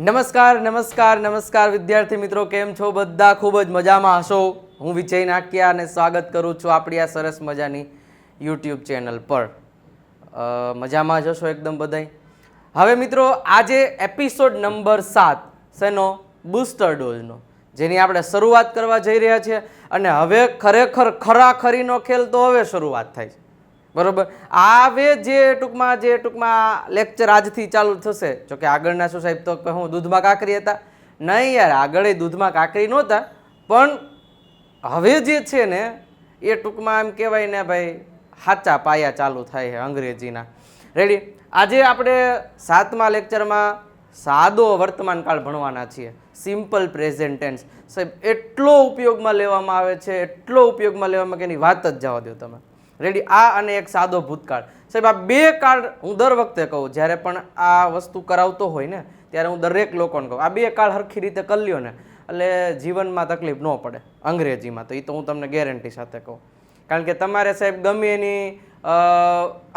નમસ્કાર નમસ્કાર નમસ્કાર વિદ્યાર્થી મિત્રો, કેમ છો બધા? ખૂબ જ મજામાં હશો. હું વિજય નાકિયા અને સ્વાગત કરું છું આપણી આ સરસ મજાની યુટ્યુબ ચેનલ પર. મજામાં જ હશો એકદમ બધાય. હવે મિત્રો, આજે એપિસોડ નંબર 7 શેનો? બૂસ્ટર ડોઝનો, જેની આપણે શરૂઆત કરવા જઈ રહ્યા છીએ. અને હવે ખરેખર ખરાખરીનો ખેલ તો હવે શરૂઆત થાય છે, બરોબર? હવે જે ટૂંકમાં લેક્ચર આજથી ચાલુ થશે. જો કે આગળના શું સાહેબ તો હું દૂધમાં કાકરી હતા? નહીં યાર, આગળ દૂધમાં કાકરી નહોતા, પણ હવે જે છે ને એ ટૂંકમાં એમ કહેવાય ને ભાઈ, સાચા પાયા ચાલુ થાય છે અંગ્રેજીના. રેડી? આજે આપણે 7મા લેક્ચરમાં સાદો વર્તમાન કાળ ભણવાના છીએ. સિમ્પલ પ્રેઝન્ટ ટેન્સ સાહેબ એટલો ઉપયોગમાં લેવામાં આવે છે, એટલો ઉપયોગમાં લેવામાં કે એની વાત જ જવા દો તમે. રેડી? આ અને એક સાદો ભૂતકાળ. સાહેબ આ બે કાળ હું દર વખતે કહું, જ્યારે પણ આ વસ્તુ કરાવતો હોય ને ત્યારે હું દરેક લોકોને કહું, આ બે કાળ સરખી રીતે કરી લ્યો ને એટલે જીવનમાં તકલીફ ન પડે અંગ્રેજીમાં. તો એ તો હું તમને ગેરંટી સાથે કહું. કારણ કે તમારે સાહેબ ગમે એની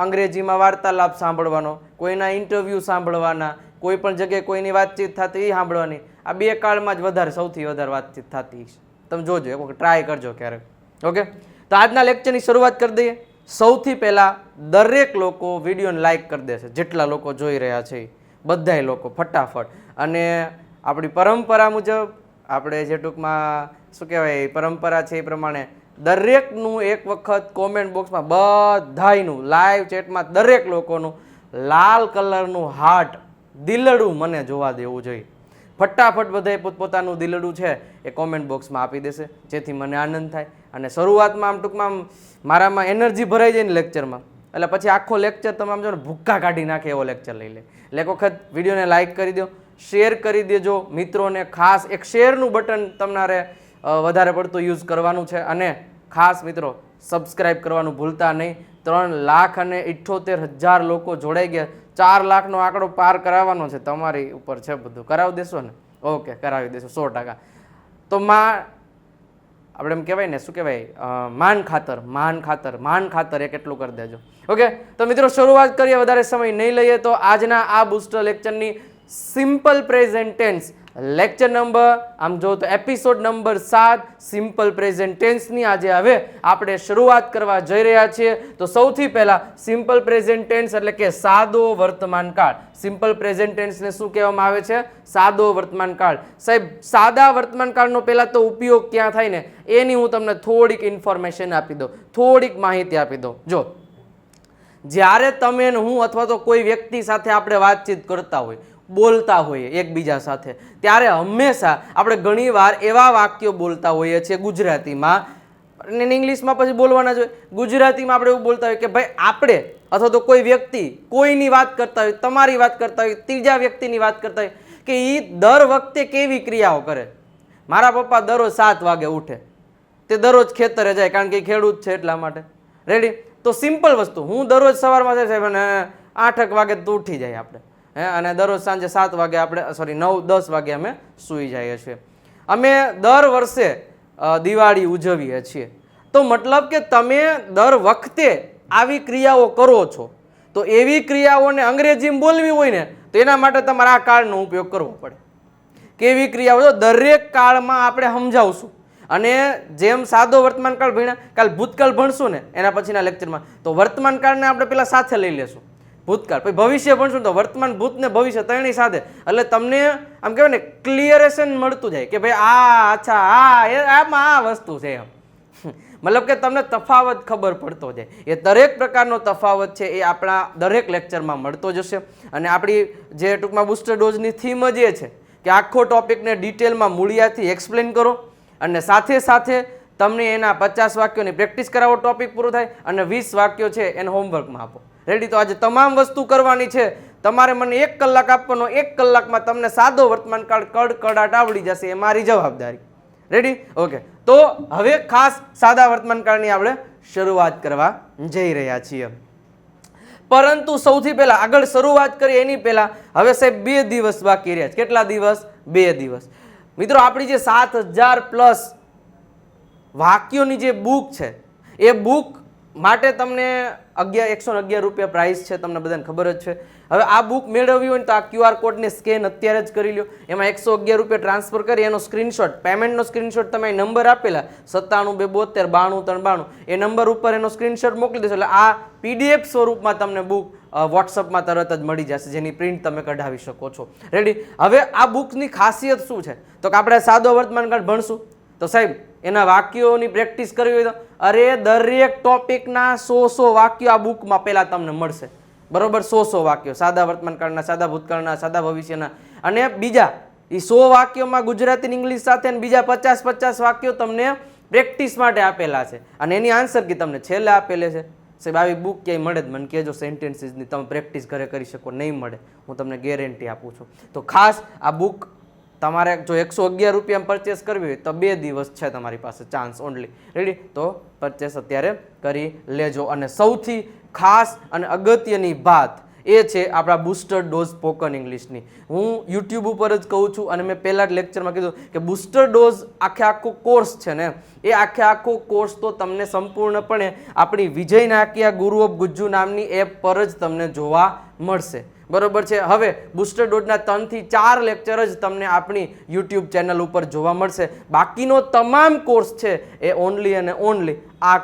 અંગ્રેજીમાં વાર્તાલાપ સાંભળવાનો, કોઈના ઇન્ટરવ્યૂ સાંભળવાના, કોઈ પણ જગ્યાએ કોઈની વાતચીત થતી એ સાંભળવાની. આ બે કાળમાં જ વધારે સૌથી વધારે વાતચીત થતી છે. તમે જોજો, એક વખત ટ્રાય કરજો ક્યારેક. ઓકે, તો આજના લેક્ચરની શરૂઆત કરી દઈએ. સૌથી પહેલાં દરેક લોકો વિડીયોને લાઇક કરી દેશે, જેટલા લોકો જોઈ રહ્યા છે બધાય લોકો ફટાફટ. અને આપણી પરંપરા મુજબ આપણે જે ટૂંકમાં શું કહેવાય પરંપરા છે એ પ્રમાણે દરેકનું એક વખત કોમેન્ટ બોક્સમાં બધાયનું લાઈવ ચેટમાં દરેક લોકોનું લાલ કલરનું હાર્ટ દિલડું મને જોવા દેવું જોઈએ. ફટાફટ બધાએ પોતપોતાનું દિલડું છે એ કોમેન્ટ બોક્સમાં આપી દેશે, જેથી મને આનંદ થાય. અને શરૂઆતમાં આમ ટૂંકમાં મારામાં એનર્જી ભરાઈ જાય ને લેક્ચરમાં, એટલે પછી આખો લેક્ચર તમે આમ જો ને ભૂક્કા કાઢી નાખે એવો લેક્ચર લઈ લે. એટલે એક વખત વિડીયોને લાઇક કરી દો, શેર કરી દેજો મિત્રોને. ખાસ એક શેરનું બટન તમારે વધારે પડતું યુઝ કરવાનું છે. અને ખાસ મિત્રો સબસ્ક્રાઈબ કરવાનું ભૂલતા નહીં. 3,78,000 લોકો જોડાઈ ગયા. 4 લાખનો આંકડો પાર કરાવવાનો છે, તમારી ઉપર છે બધું. કરાવી દેશો ને? ઓકે, કરાવી દેશો 100%. તો આપણે એમ કહેવાય ને, શું કહેવાય, માન ખાતર એક એટલું કરી દેજો. ઓકે, તો મિત્રો શરૂઆત કરીએ, વધારે સમય નહીં લઈએ. તો આજના આ બૂસ્ટર લેક્ચરની simple present tense lecture number આમ જો તો એપિસોડ નંબર 7 સિમ્પલ પ્રેઝન્ટ ટેન્સની આજે હવે આપણે શરૂઆત કરવા જઈ રહ્યા છીએ. તો સૌથી પહેલા સિમ્પલ પ્રેઝન્ટ ટેન્સ એટલે કે સાદો વર્તમાન કાળ. સિમ્પલ પ્રેઝન્ટ ટેન્સને શું કહેવામાં આવે છે? સાદો વર્તમાન કાળ. સાહેબ સાદા વર્તમાન કાળનો પહેલા તો ઉપયોગ ક્યાં થાય ને એની હું તમને થોડીક ઇન્ફોર્મેશન આપી દઉં, થોડીક માહિતી આપી દઉં. જો જ્યારે તમે હું અથવા તો કોઈ વ્યક્તિ સાથે આપણે વાતચીત કરતા હોય, બોલતા હોઈએ એકબીજા સાથે, ત્યારે હંમેશા આપણે ઘણીવાર એવા વાક્યો બોલતા હોઈએ છીએ ગુજરાતીમાં, અને ઇંગ્લિશમાં પછી બોલવાના જ હોય. ગુજરાતીમાં આપણે એવું બોલતા હોય કે ભાઈ આપણે અથવા તો કોઈ વ્યક્તિ કોઈની વાત કરતા હોય, તમારી વાત કરતા હોય, ત્રીજા વ્યક્તિની વાત કરતા હોય કે એ દર વખતે કેવી ક્રિયાઓ કરે. મારા પપ્પા દરરોજ 7 વાગે ઉઠે, તે દરરોજ ખેતરે જાય કારણ કે ખેડૂત છે એટલા માટે. રેડી? તો સિમ્પલ વસ્તુ, હું દરરોજ સવારમાં જાય સાહેબ અને 8 વાગે તો ઉઠી જાય આપણે, અને દરરોજ સાંજે 7 વાગે આપણે 9-10 વાગે અમે સૂઈ જઈએ છીએ. અમે દર વર્ષે દિવાળી ઉજવીએ છીએ. તો મતલબ કે તમે દર વખતે આવી ક્રિયાઓ કરો છો. તો એવી ક્રિયાઓને અંગ્રેજીમાં બોલવી હોય ને તો એના માટે તમારે આ કાળનો ઉપયોગ કરવો પડે. કેવી ક્રિયાઓ દરેક કાળમાં આપણે સમજાવશું. અને જેમ સાદો વર્તમાન કાળ ભણ્યા, કાલ ભૂતકાળ ભણશું ને એના પછીના લેક્ચરમાં, તો વર્તમાન કાળને આપણે પેલા સાથે લઈ લેશું. ભૂતકાળ પછી ભવિષ્ય ભણશું તો વર્તમાન, ભૂત ને ભવિષ્ય ત્રણેય સાથે. એટલે તમને આમ કહેવાય ને ક્લિયરેશન મળતું જાય કે ભાઈ આ અચ્છા આમાં આ વસ્તુ છે એમ. મતલબ કે તમને તફાવત ખબર પડતો જાય. એ દરેક પ્રકારનો તફાવત છે એ આપણા દરેક લેક્ચરમાં મળતો જશે. અને આપણી જે ટૂંકમાં બૂસ્ટર ડોઝની થીમ જ એ છે કે આખો ટોપિકને ડિટેલમાં મૂળિયાથી એક્સપ્લેન કરો, અને સાથે સાથે તમને એના 50 વાક્યોની પ્રેક્ટિસ કરાવો. ટોપિક પૂરો થાય અને 20 વાક્યો છે એને હોમવર્કમાં આપો. રેડી? તો આજે તમામ વસ્તુ કરવાની છે. તમારે મને 1 કલાક આપવાનો, 1 કલાકમાં તમને સાદો વર્તમાન કાળ કડકડાટ આવડી જશે, એ મારી જવાબદારી. રેડી? ઓકે, તો હવે ખાસ સાદા વર્તમાન કાળની આપણે શરૂઆત કરવા જઈ રહ્યા છીએ. પરંતુ સૌથી પહેલા આગળ શરૂઆત કરીએ એની પહેલા હવે સાહેબ 2 દિવસ બાકી રહ્યા છે. કેટલા દિવસ? 2 દિવસ. મિત્રો આપણી જે 7000+ વાક્યોની જે બુક છે એ બુક માટે તમને 111 રૂપિયા પ્રાઇસ છે, તમને બધાને ખબર જ છે. હવે આ બુક મેળવવી હોય ને તો આ QR કોડને સ્કેન અત્યારે જ કરી લો. એમાં 111 રૂપિયા ટ્રાન્સફર કરી એનો સ્ક્રીનશોટ, પેમેન્ટનો સ્ક્રીનશોટ તમે નંબર આપેલા 97 272 92 93 એ નંબર ઉપર એનો સ્ક્રીનશોટ મોકલી દેશો એટલે આ PDF સ્વરૂપમાં તમને બુક વોટ્સઅપમાં તરત જ મળી જશે, જેની પ્રિન્ટ તમે કઢાવી શકો છો. રેડી. હવે આ બુકની ખાસિયત શું છે તો કે આપણે સાદો વર્તમાનકાળ ભણશું તો સાહેબ એના વાક્યોની પ્રેક્ટિસ કરવી હોય તો અરે દરેક ટોપિકના 100 વાક્યો આ બુકમાં પહેલા તમને મળશે. બરોબર, 100 વાક્યો, સાદા વર્તમાનકાળના, સાદા ભૂતકાળના, સાદા ભવિષ્યના, અને બીજા એ 100 વાક્યોમાં ગુજરાતી ઇંગ્લિશ સાથે અને બીજા 50 વાક્યો તમને પ્રેક્ટિસ માટે આપેલા છે, અને એની આન્સર કી તમને છેલ્લે આપેલે છે. સાહેબ આવી બુક ક્યાંય મળે જ મને કહેજો સેન્ટેન્સીસની, તમે પ્રેક્ટિસ ઘરે કરી શકો. નહીં મળે, હું તમને ગેરંટી આપું છું. તો ખાસ આ બુક તમારે જો 111 રૂપિયા પરચેસ કરવી હોય તો 2 દિવસ છે તમારી પાસે ચાન્સ ઓનલી. રેડી. તો પરચેસ અત્યારે કરી લેજો. અને સૌથી ખાસ અને અગત્યની વાત એ છે આપણા બૂસ્ટર ડોઝ સ્પોકન ઇંગ્લિશની. હું યુટ્યુબ ઉપર જ કહું છું અને મેં પહેલા જ લેક્ચરમાં કીધું કે બૂસ્ટર ડોઝ આખો કોર્સ છે ને એ આખો કોર્સ તો તમને સંપૂર્ણપણે આપણી વિજય નાકિયા ગુરુ ઓફ ગુજ્જુ નામની એપ પર જ તમને જોવા મળશે. બરોબર છે. હવે બૂસ્ટર ડોઝના 3 થી 4 લેક્ચર જ તમને આપણી યુટ્યુબ ચેનલ ઉપર જોવા મળશે. બાકીનો તમામ કોર્સ છે એ ઓનલી અને ઓનલી આ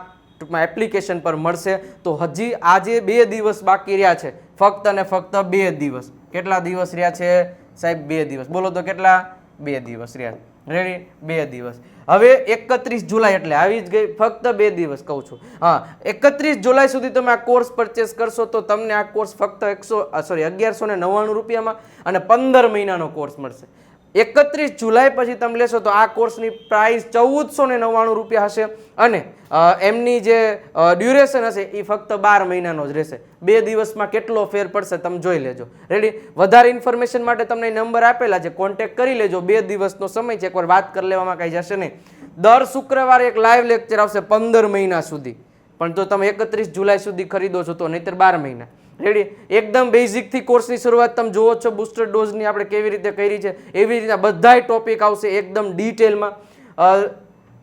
એપ્લિકેશન પર મળશે. તો હજી આજે 2 દિવસ બાકી રહ્યા છે, ફક્ત અને ફક્ત 2 દિવસ. કેટલા દિવસ રહ્યા છે સાહેબ? 2 દિવસ. બોલો તો કેટલા? 2 દિવસ રહ્યા. રેડી? 2 દિવસ. હવે 31 જુલાઈ એટલે આવી જ ગઈ, ફક્ત 2 દિવસ કહું છું. હા, 31 જુલાઈ સુધી તમે આ કોર્સ પરચેસ કરશો તો તમને આ કોર્સ ફક્ત 1199 રૂપિયામાં અને 15 મહિનાનો કોર્સ મળશે. 31 જુલાઈ પછી તમે લેશો તો આ કોર્સની પ્રાઇસ 1499 રૂપિયા હશે અને એમની જે ડ્યુરેશન હશે એ ફક્ત 12 મહિનાનો જ રહેશે. 2 દિવસમાં કેટલો ફેર પડશે તમે જોઈ લેજો. રેડી. વધારે ઇન્ફોર્મેશન માટે તમને નંબર આપેલા છે, કોન્ટેક્ટ કરી લેજો. 2 દિવસનો સમય છે, એકવાર વાત કરી લેવામાં કાંઈ જશે નહીં. દર શુક્રવારે એક લાઈવ લેક્ચર આવશે 15 મહિના સુધી, પણ જો તમે 31 જુલાઈ સુધી ખરીદો છો તો, નહીતર 12 મહિના. રેડી. એકદમ બેઝિક થી કોર્સની શરૂઆત તમે જુઓ છો બૂસ્ટર ડોઝની આપણે કેવી રીતે કરી છે એવી રીતે બધાય ટોપિક આવશે એકદમ ડિટેલમાં.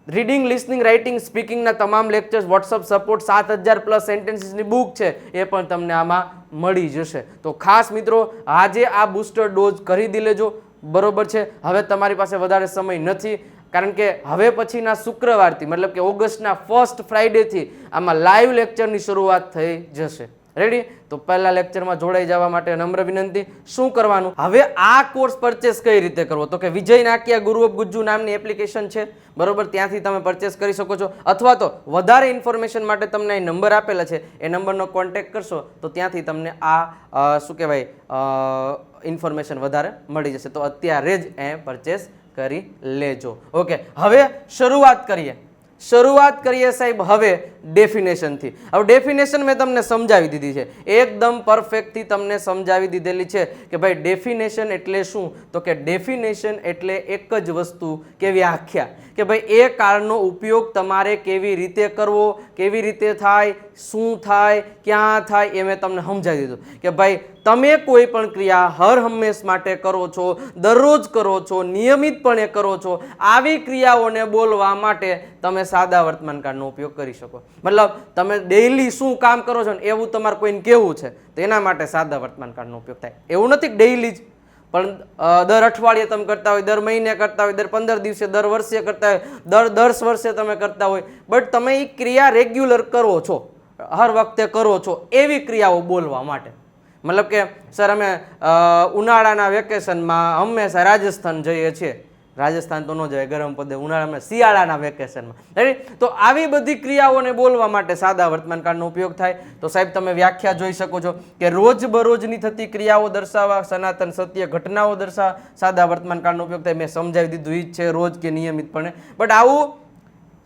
રીડિંગ, લિસનિંગ, રાઇટિંગ, સ્પીકિંગના તમામ લેક્ચર્સ, વોટ્સઅપ સપોર્ટ, 7000+ સેન્ટેન્સીસની બુક છે એ પણ તમને આમાં મળી જશે. તો ખાસ મિત્રો આજે આ બૂસ્ટર ડોઝ ખરીદી લેજો. બરોબર છે. હવે તમારી પાસે વધારે સમય નથી, કારણ કે હવે પછીના શુક્રવારથી મતલબ કે ઓગસ્ટના ફર્સ્ટ ફ્રાઈડેથી આમાં લાઈવ લેક્ચરની શરૂઆત થઈ જશે. રેડી. તો પહેલા લેક્ચરમાં જોડાઈ જવા માટે નમ્ર વિનંતી. શું કરવાનું? હવે આ કોર્સ પરચેસ કઈ રીતે કરવો તો કે વિજય નાકિયા ગુરુ ઓફ ગુજ્જુ નામની એપ્લિકેશન છે. બરોબર, ત્યાંથી તમે પરચેસ કરી શકો છો, અથવા તો વધારે ઇન્ફોર્મેશન માટે તમને અહીં નંબર આપેલા છે એ નંબરનો કોન્ટેક્ટ કરશો તો ત્યાંથી તમને આ શું કહેવાય ઇન્ફોર્મેશન વધારે મળી જશે. તો અત્યારે જ એ પરચેસ કરી લેજો. ઓકે, હવે શરૂઆત કરીએ સાહેબ હવે ડેફિનેશનથી. હવે ડેફિનેશન મેં તમને સમજાવી દીધી છે, એકદમ પરફેક્ટથી તમને સમજાવી દીધેલી છે કે ભાઈ ડેફિનેશન એટલે શું તો કે ડેફિનેશન એટલે એક જ વસ્તુ કે વ્યાખ્યા કે ભાઈ એ કાળનો ઉપયોગ તમારે કેવી રીતે કરવો, કેવી રીતે થાય, શું થાય, ક્યાં થાય એ મેં તમને સમજાવી દીધું કે ભાઈ તમે કોઈ પણ ક્રિયા હર હંમેશ માટે કરો છો, દરરોજ કરો છો, નિયમિતપણે કરો છો, આવી ક્રિયાઓને બોલવા માટે તમે સાદા વર્તમાનકાળનો ઉપયોગ કરી શકો. મતલબ તમે ડેઈલી શું કામ કરો છો ને એવું તમારે કોઈને કહેવું છે તો એના માટે સાદા વર્તમાનકાળનો ઉપયોગ થાય. એવું નથી કે ડેઈલી જ, પણ દર અઠવાડિયે તમે કરતા હોય, દર મહિને કરતા હોય, દર 15 દિવસે, દર વર્ષે કરતા હોય, દર 10 વર્ષે તમે કરતા હોય, બટ તમે એ ક્રિયા રેગ્યુલર કરો છો, હર વખતે કરો છો એવી ક્રિયાઓ બોલવા માટે. મતલબ કે સર અમે ઉનાળાના વેકેશનમાં હંમેશા રાજસ્થાન જઈએ છીએ. રાજસ્થાન તો ન જાય, ગરમ પદે, ઉનાળામાં શિયાળાના વેકેશનમાં. રાઈટ. તો આવી બધી ક્રિયાઓને બોલવા માટે સાદા વર્તમાનકાળનો ઉપયોગ થાય. તો સાહેબ તમે વ્યાખ્યા જોઈ શકો છો કે રોજબરોજની થતી ક્રિયાઓ દર્શાવવા, સનાતન સત્ય ઘટનાઓ દર્શાવવા સાદા વર્તમાનકાળનો ઉપયોગ થાય. મેં સમજાવી દીધું એ જ છે, રોજ કે નિયમિતપણે. બટ આવું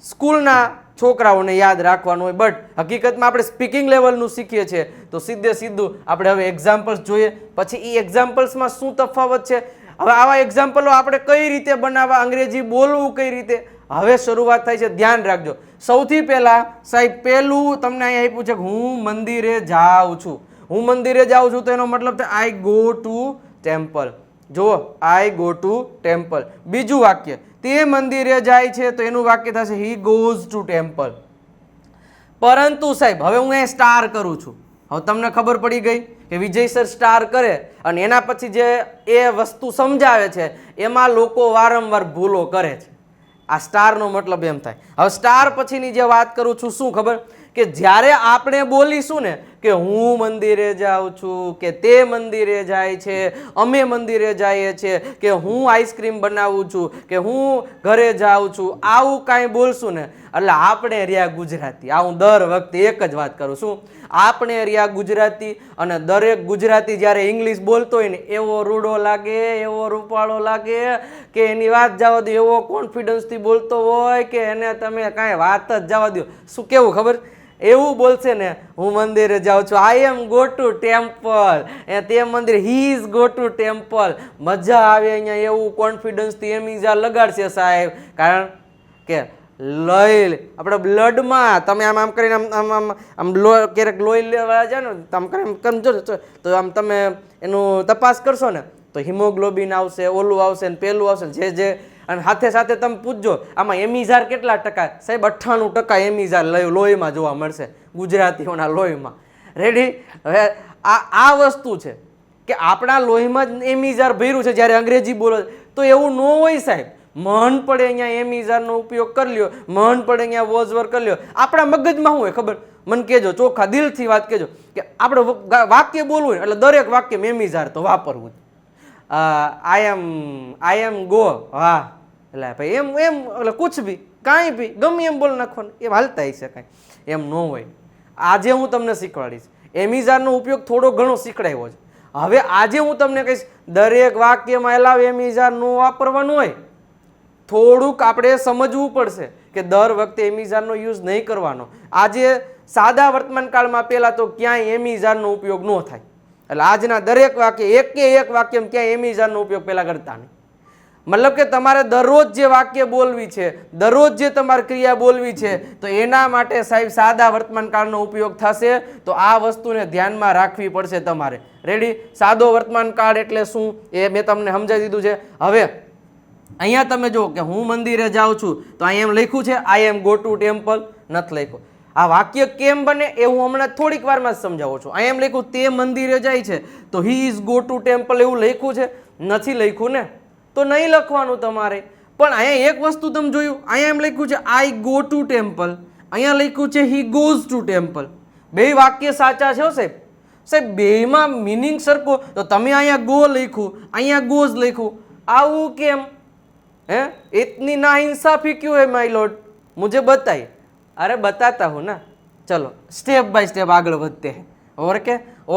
સ્કૂલના છોકરાઓને યાદ રાખવાનું હોય, બટ હકીકતમાં આપણે સ્પીકિંગ લેવલનું શીખીએ છીએ તો સીધું આપણે હવે એક્ઝામ્પલ્સ જોઈએ. પછી એ એક્ઝામ્પલ્સમાં શું તફાવત છે, હવે આવા એક્ઝામ્પલો આપણે કઈ રીતે બનાવવા, અંગ્રેજી બોલવું કઈ રીતે, હવે શરૂઆત થાય છે. ધ્યાન રાખજો. સૌથી પહેલા સાહેબ પહેલું તમને અહીં આપ્યું છે કે હું મંદિરે જાઉં છું. હું મંદિરે જાઉં છું તો એનો મતલબ થાય આઈ ગો ટુ ટેમ્પલ. જુઓ, આઈ ગો ટુ ટેમ્પલ. બીજું વાક્ય, તે મંદિરે જાય છે તો એનું વાક્ય થશે હી ગોઝ ટુ ટેમ્પલ. પરંતુ સાહેબ હવે હું અહીં સ્ટાર કરું છું. હવે તમને ખબર પડી ગઈ કે વિજય સર સ્ટાર કરે અને એના પછી જે એ વસ્તુ સમજાવે છે એમાં લોકો વારંવાર ભૂલો કરે છે. આ સ્ટારનો મતલબ એમ થાય. હવે સ્ટાર પછીની જે વાત કરું છું શું ખબર, કે જ્યારે આપણે બોલીશું ને કે હું મંદિરે જાઉં છું, કે તે મંદિરે જાય છે, અમે મંદિરે જઈએ છીએ, કે હું આઈસ્ક્રીમ બનાવું છું, કે હું ઘરે જાઉં છું, આવું કાંઈ બોલશું ને એટલે આપણે રહ્યા ગુજરાતી. આ હું દર વખતે એક જ વાત કરું છું, આપણે રહ્યા ગુજરાતી. અને દરેક ગુજરાતી જ્યારે ઇંગ્લિશ બોલતો હોય ને એવો રૂડો લાગે, એવો રૂપાળો લાગે કે એની વાત જવા દો, એવો કોન્ફિડન્સથી બોલતો હોય કે એને તમે કાંઈ વાત જ જવા દો. શું કેવું ખબર, એવું બોલશે ને હું મંદિરે જાઉં છું, આઈ એમ ગો ટુ ટેમ્પલ, તે મંદિર he is go to temple. મજા આવે અહીંયા એવું કોન્ફિડન્સથી એમ ઈજા લગાડશે સાહેબ. કારણ કે લઈ આપણે બ્લડમાં તમે આમ આમ કરીને આમ આમ આમ ક્યારેક લોહી લેવા જાય ને આમ કરીને જો તો આમ તમે એનું તપાસ કરશો ને તો હિમોગ્લોબિન આવશે, ઓલું આવશે ને પેલું આવશે જે અને સાથે સાથે તમે પૂછજો આમાં એમિઝાર કેટલા ટકા, સાહેબ 98% એમિઝાર લોહીમાં જોવા મળશે, ગુજરાતીઓના લોહીમાં. રેડી? હવે આ વસ્તુ છે કે આપણા લોહીમાં જ એમિઝાર ભર્યું છે. જ્યારે અંગ્રેજી બોલો તો એવું ન હોય સાહેબ. મન પડે અહીંયા એમિઝારનો ઉપયોગ કરી લ્યો, મન પડે અહીંયા વોઝવર કરી લ્યો. આપણા મગજમાં શું હોય ખબર, મને કહેજો, ચોખ્ખા દિલથી વાત કહેજો કે આપણે વાક્ય બોલવું હોય એટલે દરેક વાક્ય એમિઝાર તો વાપરવું. આઈ એમ ગો, હા એટલે ભાઈ એમ એટલે કુછ બી કાંઈ બી ગમે એમ બોલ નાખવાનું, એ હાલતા હશે કાંઈ, એમ ન હોય. આજે હું તમને શીખવાડીશ, એમિઝારનો ઉપયોગ થોડો ઘણો શીખડાવ્યો છે. હવે આજે હું તમને કહીશ દરેક વાક્યમાં એલાવ એમિઝાર ન વાપરવાનું હોય. થોડુંક આપણે સમજવું પડશે કે દર વખતે એમિઝારનો યુઝ નહીં કરવાનો. આજે સાદા વર્તમાન કાળમાં પહેલાં તો ક્યાંય એમિઝારનો ઉપયોગ ન થાય. એટલે આજના દરેક વાક્ય એક વાક્યમાં ક્યાંય એમિઝારનો ઉપયોગ પહેલાં કરતા નહીં. મતલબ કે તમારે દરરોજ જે વાક્ય બોલવી છે, દરરોજ જે તમારે ક્રિયા બોલવી છે, તો એના માટે સાહેબ સાદા વર્તમાન કાળનો ઉપયોગ થશે. તો આ વસ્તુને ધ્યાનમાં રાખવી પડશે તમારે. રેડી? સાદો વર્તમાન કાળ એટલે શું એ મેં તમને સમજાવી દીધું છે. હવે અહીંયા તમે જુઓ કે હું મંદિરે જાઉં છું તો અહીંયા એમ લખ્યું છે આઈ એમ ગો ટુ ટેમ્પલ, નથી લખ્યું. આ વાક્ય કેમ બને એ હું હમણાં થોડીક વારમાં જ સમજાવું છું. અહીંયા એમ લખ્યું તે મંદિરે જાય છે તો he is go to temple, એવું લખ્યું છે? નથી લખ્યું ને, તો નહીં લખવાનું તમારે. પણ અહીંયા એક વસ્તુ તમે જોયું, અહીંયા એમ લખ્યું છે આઈ ગો ટુ ટેમ્પલ, અહીંયા લખ્યું છે હી ગોઝ ટુ ટેમ્પલ. બે વાક્ય સાચા છે સાહેબ. સાહેબ બેમાં મિનિંગ સરખો, તો તમે અહીંયા ગો લખ્યું, અહીંયા ગોઝ લખ્યું, આવું કેમ? હે, इतनी नाइंसाफी क्यों है माय लॉर्ड, मुझे बताइए. अरे बताता हूँ ना, चलो स्टेप बाय स्टेप આગળ વધते हैं.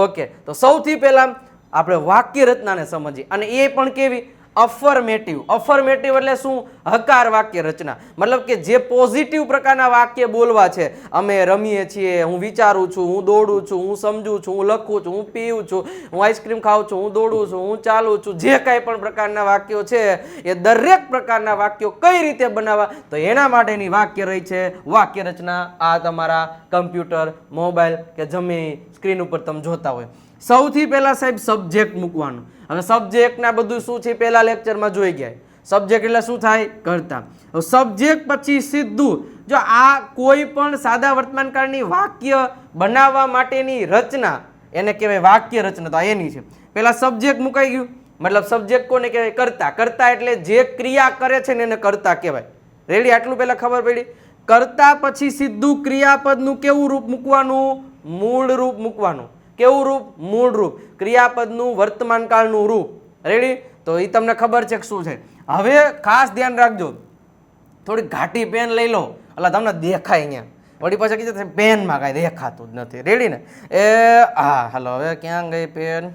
ઓકે તો સૌથી પહેલા આપણે વાક્ય રચનાને સમજીએ, અને એ પણ કેવી? અફર્મેટિવ. અફર્મેટિવ એટલે શું? હકાર વાક્ય રચના. મતલબ કે જે પોઝિટિવ પ્રકારના વાક્ય બોલવા છે. અમે રમીએ છીએ, હું વિચારું છું, હું દોડું છું, હું સમજું છું, હું લખું છું, હું પીવું છું, હું આઈસ્ક્રીમ ખાઉં છું, હું દોડું છું, હું ચાલું છું, જે કાંઈ પણ પ્રકારના વાક્યો છે એ દરેક પ્રકારના વાક્યો કઈ રીતે બનાવવા, તો એના માટેની વાક્ય રહી છે વાક્ય રચના. આ તમારા કમ્પ્યુટર, મોબાઈલ કે જમે સ્ક્રીન ઉપર તમે જોતા હોય. સૌથી પહેલા સાહેબ સબ્જેક્ટ મૂકવાનું. હવે સબ્જેક્ટના બધું શું છે પહેલા લેક્ચરમાં જોઈ ગયા. સબ્જેક્ટ એટલે શું થાય? કર્તા. સબ્જેક્ટ પછી સીધું જો આ કોઈ પણ સાદા વર્તમાન કાળની વાક્ય બનાવવા માટેની રચના એને કહેવાય વાક્ય રચના. તો એની છે પહેલા સબ્જેક્ટ મુકાઈ ગયું. મતલબ સબ્જેક્ટ કોને કહેવાય? કર્તા. કર્તા એટલે જે ક્રિયા કરે છે ને એને કર્તા કહેવાય. રેડી? આટલું પહેલા ખબર પડી. કર્તા પછી સીધું ક્રિયાપદનું કેવું રૂપ મૂકવાનું? મૂળ રૂપ મૂકવાનું. કેવું રૂપ? મૂળ રૂપ. ક્રિયાપદનું વર્તમાન કાળનું રૂપ. રેડી? તો એ તમને ખબર છે કે શું છે. હવે ખાસ ધ્યાન રાખજો, થોડી ઘાટી પેન લઈ લો એટલે તમને દેખાય. અહીંયા વળી પાછા કીધું પેનમાં કાંઈ દેખાતું જ નથી. રેડી ને? હા હાલો, હવે ક્યાં ગઈ પેન?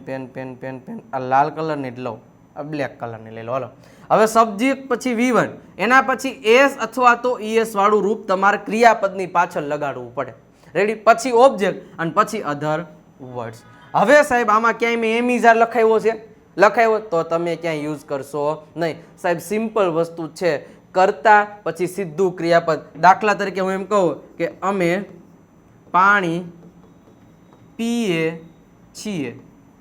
પેન આ લાલ કલરની જ લો, આ બ્લેક કલરની લઈ લો. હાલો, હવે સબ્જેક્ટ પછી V1, એના પછી એસ અથવા તો ES વાળું રૂપ તમારે ક્રિયાપદની પાછળ લગાડવું પડે. રેડી? પછી ઓબ્જેક્ટ અને પછી અધર વર્ડ્સ. હવે સાહેબ આમાં ક્યાંય મેં એમિઝાર લખાવ્યો છે? લખાવ્યો તો તમે ક્યાંય યુઝ કરશો નહીં. સાહેબ સિમ્પલ વસ્તુ છે. કરતા પછી સીધું ક્રિયાપદ. દાખલા તરીકે હું એમ કહું કે અમે પાણી પીએ છીએ.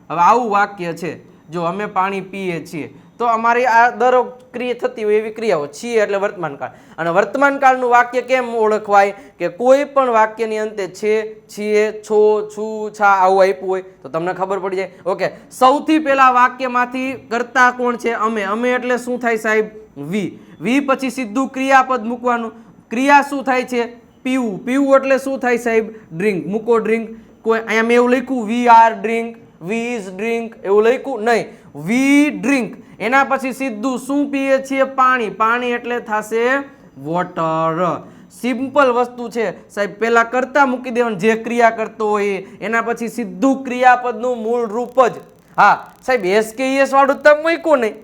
હવે આવું વાક્ય છે. જો અમે પાણી પીએ છીએ તો અમારી આ દર ક્રિયા થતી હોય એવી ક્રિયાઓ છીએ એટલે વર્તમાન કાળ. અને વર્તમાન કાળનું વાક્ય કેમ ઓળખવાય કે કોઈ પણ વાક્યની અંતે છે, છીએ, છો, છું, છા આવું આપ્યું હોય તો તમને ખબર પડી જાય. ઓકે, સૌથી પહેલા વાક્યમાંથી કર્તા કોણ છે? અમે. અમે એટલે શું થાય સાહેબ? વી. વી પછી સીધું ક્રિયાપદ મૂકવાનું. ક્રિયા શું થાય છે? પીવું. પીવું એટલે શું થાય સાહેબ? ડ્રિંક. મૂકો ડ્રિંક. કોઈ અહીંયા મેં એવું લખ્યું we are drink, we is drink એવું લખ્યું નહીં. We drink. એના પછી સીધું શું પીએ છીએ? પાણી. પાણી એટલે થશે વોટર. સિમ્પલ વસ્તુ છે સાહેબ. પહેલા કરતા મૂકી દેવાનું જે ક્રિયા કરતો હોય એના પછી સીધું ક્રિયાપદનું મૂળ રૂપ જ. હા સાહેબ એસ કે એસ વાળું તમે મૂક્યું નહીં.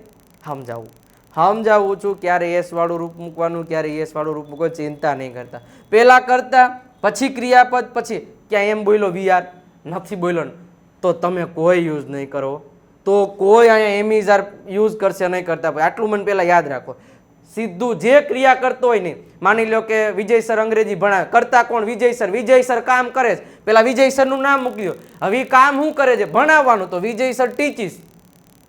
સમજાવું છું ક્યારે એસ વાળું રૂપ મૂકવાનું, ક્યારે એસ વાળું રૂપ મૂકવાનું, ચિંતા નહીં કરતા. પહેલા કરતા પછી ક્રિયાપદ પછી ક્યાં એમ બોલ્યો વી આર નથી બોલ્યો ને તો તમે કોઈ યુઝ નહીં કરો, તો કોઈ અહીંયા એમિઝાર યુઝ કરશે નહીં કરતા. આટલું મને પહેલાં યાદ રાખો. સીધું જે ક્રિયા કરતો હોય ને, માની લો કે વિજય સર અંગ્રેજી ભણાવે, કરતા કોણ? વિજય સર. વિજય સર કામ કરે છે, પેલા વિજય સરનું નામ મૂકી દો. હવે કામ શું કરે છે? ભણાવવાનું. તો વિજય સર ટીચીસ.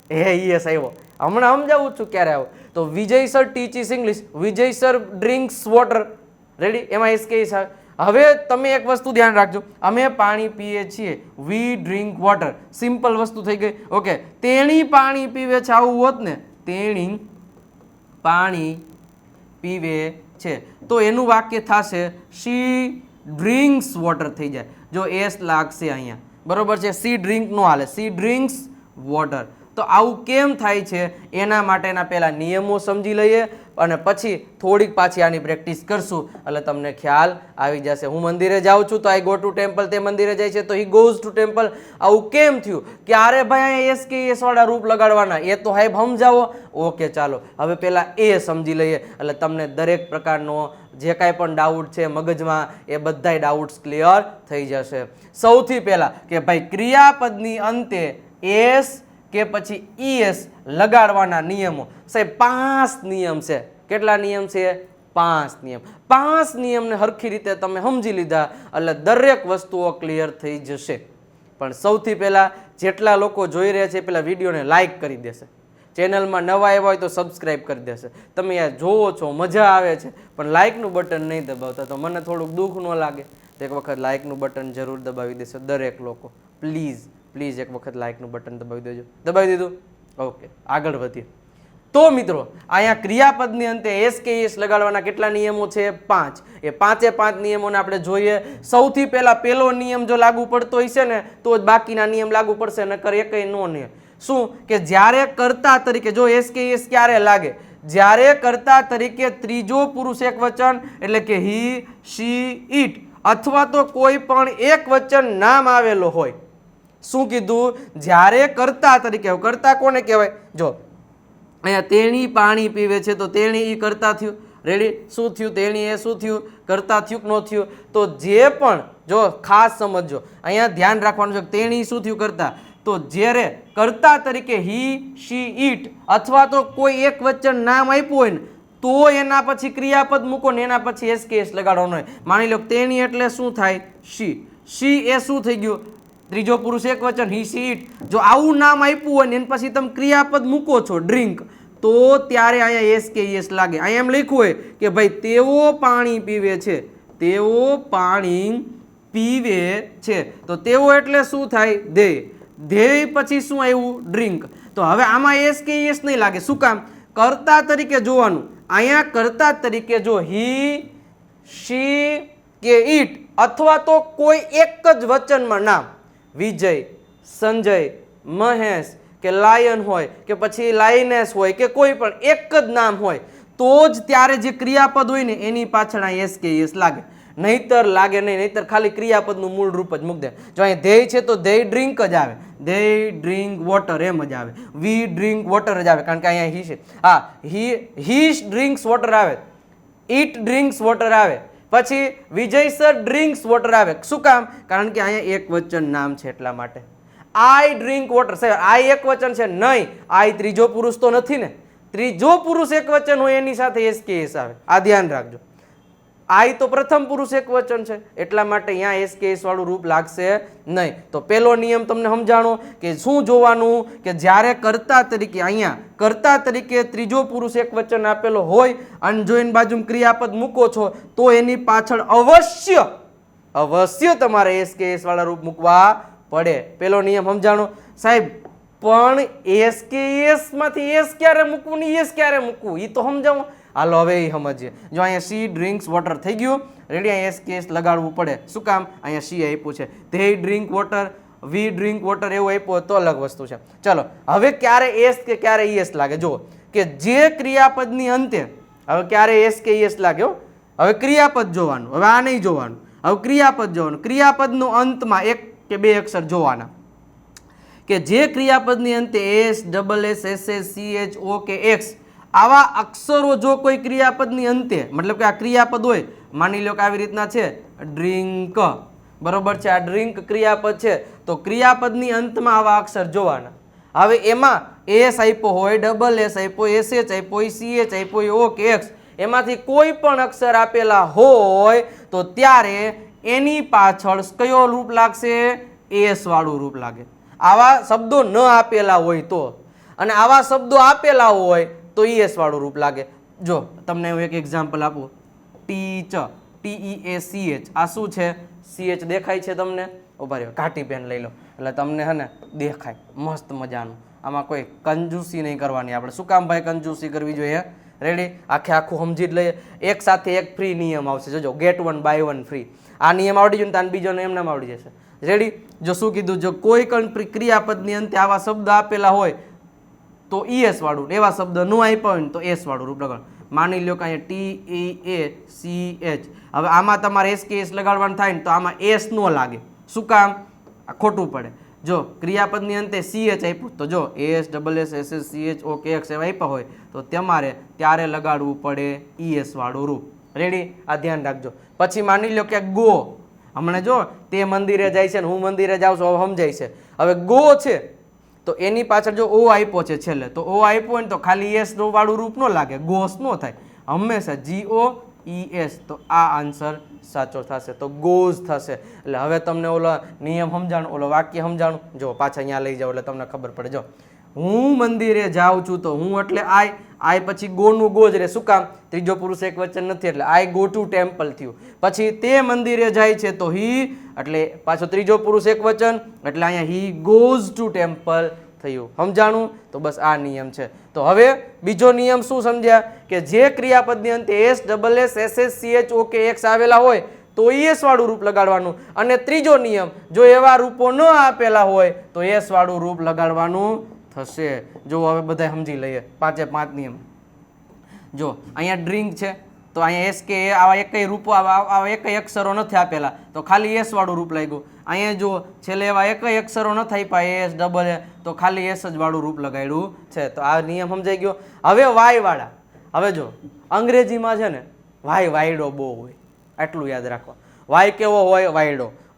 યસ આવ્યો. હમણાં સમજાવું છું ક્યારે આવો. તો વિજય સર ટીચીસ ઇંગ્લિશ, વિજય સર ડ્રિંક્સ વોટર. રેડી? એમાં એસ કે આવે. હવે તમે એક વસ્તુ ધ્યાન રાખજો, અમે પાણી પીએ છીએ, વી ડ્રિંક વોટર. સિમ્પલ વસ્તુ થઈ ગઈ. ઓકે, તેણી પાણી પીવે છે આવું હોત ને, તેણી પાણી પીવે છે તો એનું વાક્ય થશે શી ડ્રિંક્સ વોટર થઈ જાય. જો એસ લાગશે અહીંયા, બરોબર છે? સી ડ્રિંક નો હાલે, સી ડ્રિંક્સ વોટર. તો આવું કેમ થાય છે એના માટેના પહેલા નિયમો સમજી લઈએ અને પછી થોડીક પાછી આની પ્રેક્ટિસ કરશું એટલે તમને ખ્યાલ આવી જશે. હું મંદિરે જાઉં છું તો આઈ ગો ટુ ટેમ્પલ, તે મંદિરે જાય છે તો હી ગોઝ ટુ ટેમ્પલ. આવું કેમ થયું? કે અરે ભાઈ અહીંયા એસ કે એસ વાળા રૂપ લગાડવાના, એ તો સાહેબ સમજાવો. ઓકે ચાલો હવે પહેલા એ સમજી લઈએ એટલે તમને દરેક પ્રકારનો જે કાંઈ પણ ડાઉટ છે મગજમાં એ બધાય ડાઉટ્સ ક્લિયર થઈ જશે. સૌથી પહેલા કે ભાઈ ક્રિયાપદની અંતે એસ કે પછી ઈએસ લગાડવાના નિયમો. સાહેબ 5 નિયમ છે. કેટલા નિયમ છે? 5 નિયમ. 5 નિયમને હરખી રીતે તમે સમજી લીધા એટલે દરેક વસ્તુઓ ક્લિયર થઈ જશે. પણ સૌથી પહેલા જેટલા લોકો જોઈ રહ્યા છે પેલા વિડીયોને લાઈક કરી દેશે, ચેનલમાં નવા આવ્યા હોય તો સબસ્ક્રાઈબ કરી દેશે. તમે યાર જોવો છો, મજા આવે છે, પણ લાઈકનું બટન નહીં દબાવતા તો મને થોડુંક દુઃખ ન લાગે. તો એક વખત લાઈકનું બટન જરૂર દબાવી દેશો દરેક લોકો. પ્લીઝ પ્લીઝ એક વખત લાઈકનું બટન દબાવી દેજો. દબાવી દીધું? ઓકે, આગળ વધીએ. તો મિત્રો અહીંયા ક્રિયાપદની અંતે એસ કે એસ લગાડવાના કેટલા નિયમો છે? 5. એ 5 નિયમોને આપણે જોઈએ. સૌથી પહેલા પહેલો નિયમ જો લાગુ પડતો હોય છે ને તો જ બાકીના નિયમ લાગુ પડશે, નકર એકય નો નિયમ. શું? કે જ્યારે કર્તા તરીકે જો એસ કે એસ ક્યારે લાગે? જ્યારે કર્તા તરીકે ત્રીજો પુરુષ એક વચન એટલે કે હી, શી, ઇટ અથવા તો કોઈ પણ એક વચન નામ આવેલો હોય. શું કીધું? જ્યારે કર્તા તરીકે. કર્તા કોને કહેવાય? જો અહીંયા તેણી પાણી પીવે છે તો તેણી ઈ કર્તા થયું. રેડી? શું થયું? તેણી એ શું થયું? કર્તા થયું કે ન થયું? તો જે પણ જો ખાસ સમજો, અહીંયા ધ્યાન રાખવાનું છે. તેણી શું થયું? કર્તા. તો જ્યારે કર્તા તરીકે હી, શી, ઇટ અથવા તો કોઈ એક વચન નામ આપ્યું હોય ને તો એના પછી ક્રિયાપદ મૂકો ને એના પછી એસ કે એસ લગાડવાનો હોય. માની લો તેણી એટલે શું થાય? શી. શી એ શું થઈ ગયું? ત્રીજો પુરુષ એક વચન, હી, શી, ઇટ. જો આવું નામ આપ્યું હોય ને એના પછી તમે ક્રિયાપદ મૂકો છો ડ્રિંક, તો ત્યારે અહીંયા એસ કે એસ લાગે. અહીંયા એમ લખ્યું હોય કે ભાઈ તેઓ પાણી પીવે છે, તેઓ પાણી પીવે છે. તો તેઓ એટલે શું થાય? ધ્યેય. ધ્યેય પછી શું આવ્યું? ડ્રિંક. તો હવે આમાં એસ કે એસ નહીં લાગે. શું કામ? કર્તા તરીકે જોવાનું. અહીંયા કર્તા તરીકે જો હી, શી કે ઇટ અથવા તો કોઈ એક જ વચનમાં નામ, વિજય, સંજય, મહેશ કે લાયન હોય કે પછી લાયનેસ હોય કે કોઈ પણ એક જ નામ હોય તો જ ત્યારે જે ક્રિયાપદ હોય ને એની પાછળ એસ કે એસ લાગે. નહીતર લાગે નહીં. નહીતર ખાલી ક્રિયાપદનું મૂળ રૂપ જ મૂકી દે. જો અહીં ધ્યેય છે તો ધ્યેય ડ્રિંક જ આવે, ધ્યેય ડ્રિંક વોટર એમ જ આવે, વી ડ્રિંક વોટર જ આવે કારણ કે અહીંયા હી છે. હા, હી ડ્રિંક્સ વોટર આવે, ઇટ ડ્રિંક્સ વોટર આવે, પછી વિજય સર ડ્રિંક્સ વોટર આવે. શું કામ? કારણ કે અહીંયા એક વચન નામ છે એટલા માટે. આઈ ડ્રિંક વોટર. સાહેબ આઈ એક વચન છે નહીં, આઈ ત્રીજો પુરુષ તો નથી ને. ત્રીજો પુરુષ એક વચન હોય એની સાથે એસ કે એસ આવે. આ ધ્યાન રાખજો. આઈ તો પ્રથમ પુરુષ એક વચન છે એટલા માટે અહીંયા એસ કે એસ વાળું રૂપ લાગશે નહીં. તો પહેલો નિયમ તમને સમજાણો કે શું જોવાનું કે જ્યારે કર્તા તરીકે અહીંયા કર્તા તરીકે ત્રીજો પુરુષ એક વચન આપેલો હોય અને જો એની બાજુમાં ક્રિયાપદ મૂકો છો તો એની પાછળ અવશ્ય તમારે એસ કે એસ વાળા રૂપ મૂકવા પડે. પેલો નિયમ સમજાણો સાહેબ. પણ એસ કે એસ માંથી એસ ક્યારે મૂકવું ને એસ ક્યારે મૂકવું એ તો સમજાવો. હાલો હવે એ સમજીએ. જો અહીંયા સી ડ્રિંક્સ વોટર થઈ ગયું રેડી. અહીંયા એસ કે એસ લગાડવું પડે. શું કામ? અહીંયા સી આપ્યું છે. They drink water, we drink water એવું આપ્યું તો અલગ વસ્તુ છે. ચલો હવે ક્યારે એસ કે ક્યારે એસ લાગે જુઓ કે જે ક્રિયાપદની અંતે હવે ક્યારે એસ કે એસ લાગ્યો. હવે ક્રિયાપદ જોવાનું, હવે આ નહીં જોવાનું. હવે ક્રિયાપદ જોવાનું. ક્રિયાપદનો અંતમાં એક કે બે અક્ષર જોવાના કે જે ક્રિયાપદની અંતે S, double S, S S, C H, O કે એક્સ આવા અક્ષરો જો કોઈ ક્રિયાપદની અંતે મતલબ કે આ ક્રિયાપદ હોય માની લો કે આવી રીતના છે ડ્રિંક બરોબર છે. આ ડ્રિંક ક્રિયાપદ છે તો ક્રિયાપદની અંતમાં આવા અક્ષર જોવાના. હવે એમાં એસ આપ્યો હોય, ડબલ એસ આપ્યો, એસ એચ આપ્યો, સી એચ આપ્યો, ઓ કે એક્સ એમાંથી કોઈ પણ અક્ષર આપેલા હોય તો ત્યારે એની પાછળ કયો રૂપ લાગશે? એસ વાળું રૂપ લાગે. આવા શબ્દો ન આપેલા હોય તો અને આવા શબ્દો આપેલા હોય તો એસ વાળું રૂપ લાગે. જો તમને હું એક એક્ઝામ્પલ આપું. ટીચ, TEACH આ શું છે? CH દેખાય છે તમને? ઉભા રહ્યો ઘાટી પેન લઈ લો એટલે તમને હે ને દેખાય મસ્ત મજાનું. આમાં કોઈ કંજૂસી નહીં કરવાની આપણે. શું કામ ભાઈ કંજૂસી કરવી જોઈએ? રેડી? આખું સમજી જ લઈએ. એક સાથે એક ફ્રી નિયમ આવશે. જોજો ગેટ 1 બાય 1 ફ્રી. આ નિયમ આવડી જાય ને બીજો એમ નામ આવડી જશે. રેડી? જો શું કીધું? જો કોઈ ક્રિયાપદની અંતે આવા શબ્દ આપેલા હોય તો ES વાળું, એવા શબ્દ ન આપ્યા હોય ને તો એસ વાળું રૂપ લગાડવાનું. માની લો કે અહીંયા TEACH. હવે આમાં તમારે એસ કે એસ લગાડવાનું થાય ને તો આમાં એસ ન લાગે. શું કામ? આ ખોટું પડે. જો ક્રિયાપદની અંતે CH આપ્યું તો જો S, double S, S S, CH, ઓ કે એક્સ એવા આપ્યા હોય તો તમારે ત્યારે લગાડવું પડે ES વાળું રૂપ. રેડી? આ ધ્યાન રાખજો. પછી માની લો કે ગો. હમણાં જો તે મંદિરે જાય છે ને હું મંદિરે જાઉં છું હવે સમજાય છે. હવે ગો છે તો એની પાછળ જો ઓ આપ્યો છે છેલ્લે તો ઓ આપ્યો હોય ને તો ખાલી એસ વાળું રૂપ ન લાગે, ગોસ ન થાય. હંમેશા GOES તો આ આન્સર સાચો થશે. તો ગોઝ થશે. એટલે હવે તમને ઓલો નિયમ સમજાણું, ઓલો વાક્ય સમજાણું. જો પાછા અહીંયા લઈ જાઓ એટલે તમને ખબર પડે. જો હું મંદિરે જાઉં છું તો હું એટલે આઈ પછી ગોનું ગો જ રહે. શું કામ? ત્રીજો પુરુષ એક વચન નથી એટલે આઈ ગો ટુ ટેમ્પલ થયું. પછી તે મંદિરે જાય છે તો હી એટલે પાછો ત્રીજો પુરુષ એક વચન એટલે અહીંયા હી ગોઝ ટુ ટેમ્પલ થયું. સમજાણું? તો બસ આ નિયમ છે. તો હવે બીજો નિયમ શું સમજ્યા કે જે ક્રિયાપદની અંતે S, double S, S S, CH, ઓ કે એક્સ આવેલા હોય તો ES વાળું રૂપ લગાડવાનું. અને ત્રીજો નિયમ જો એવા રૂપો ન આપેલા હોય તો એસ વાળું રૂપ લગાડવાનું થશે. જો હવે બધા સમજી લઈએ 5 નિયમ. જો અહીંયા ડ્રિંક છે તો અહીંયા એસ કે આવા એકય રૂપો આવા એકય અક્ષરો નથી આપેલા તો ખાલી એસ વાળું રૂપ લાગ્યું. અહીંયા જો છેલ્લે એવા એકય અક્ષરો નથી આપ્યા એસ, ડબલ એ તો ખાલી એસ જ વાળું રૂપ લગાડ્યું છે. તો આ નિયમ સમજાઈ ગયો. હવે વાય વાળા. હવે જો અંગ્રેજીમાં છે ને વાયડો બહુ હોય આટલું યાદ રાખવા. વાય કેવો હોય?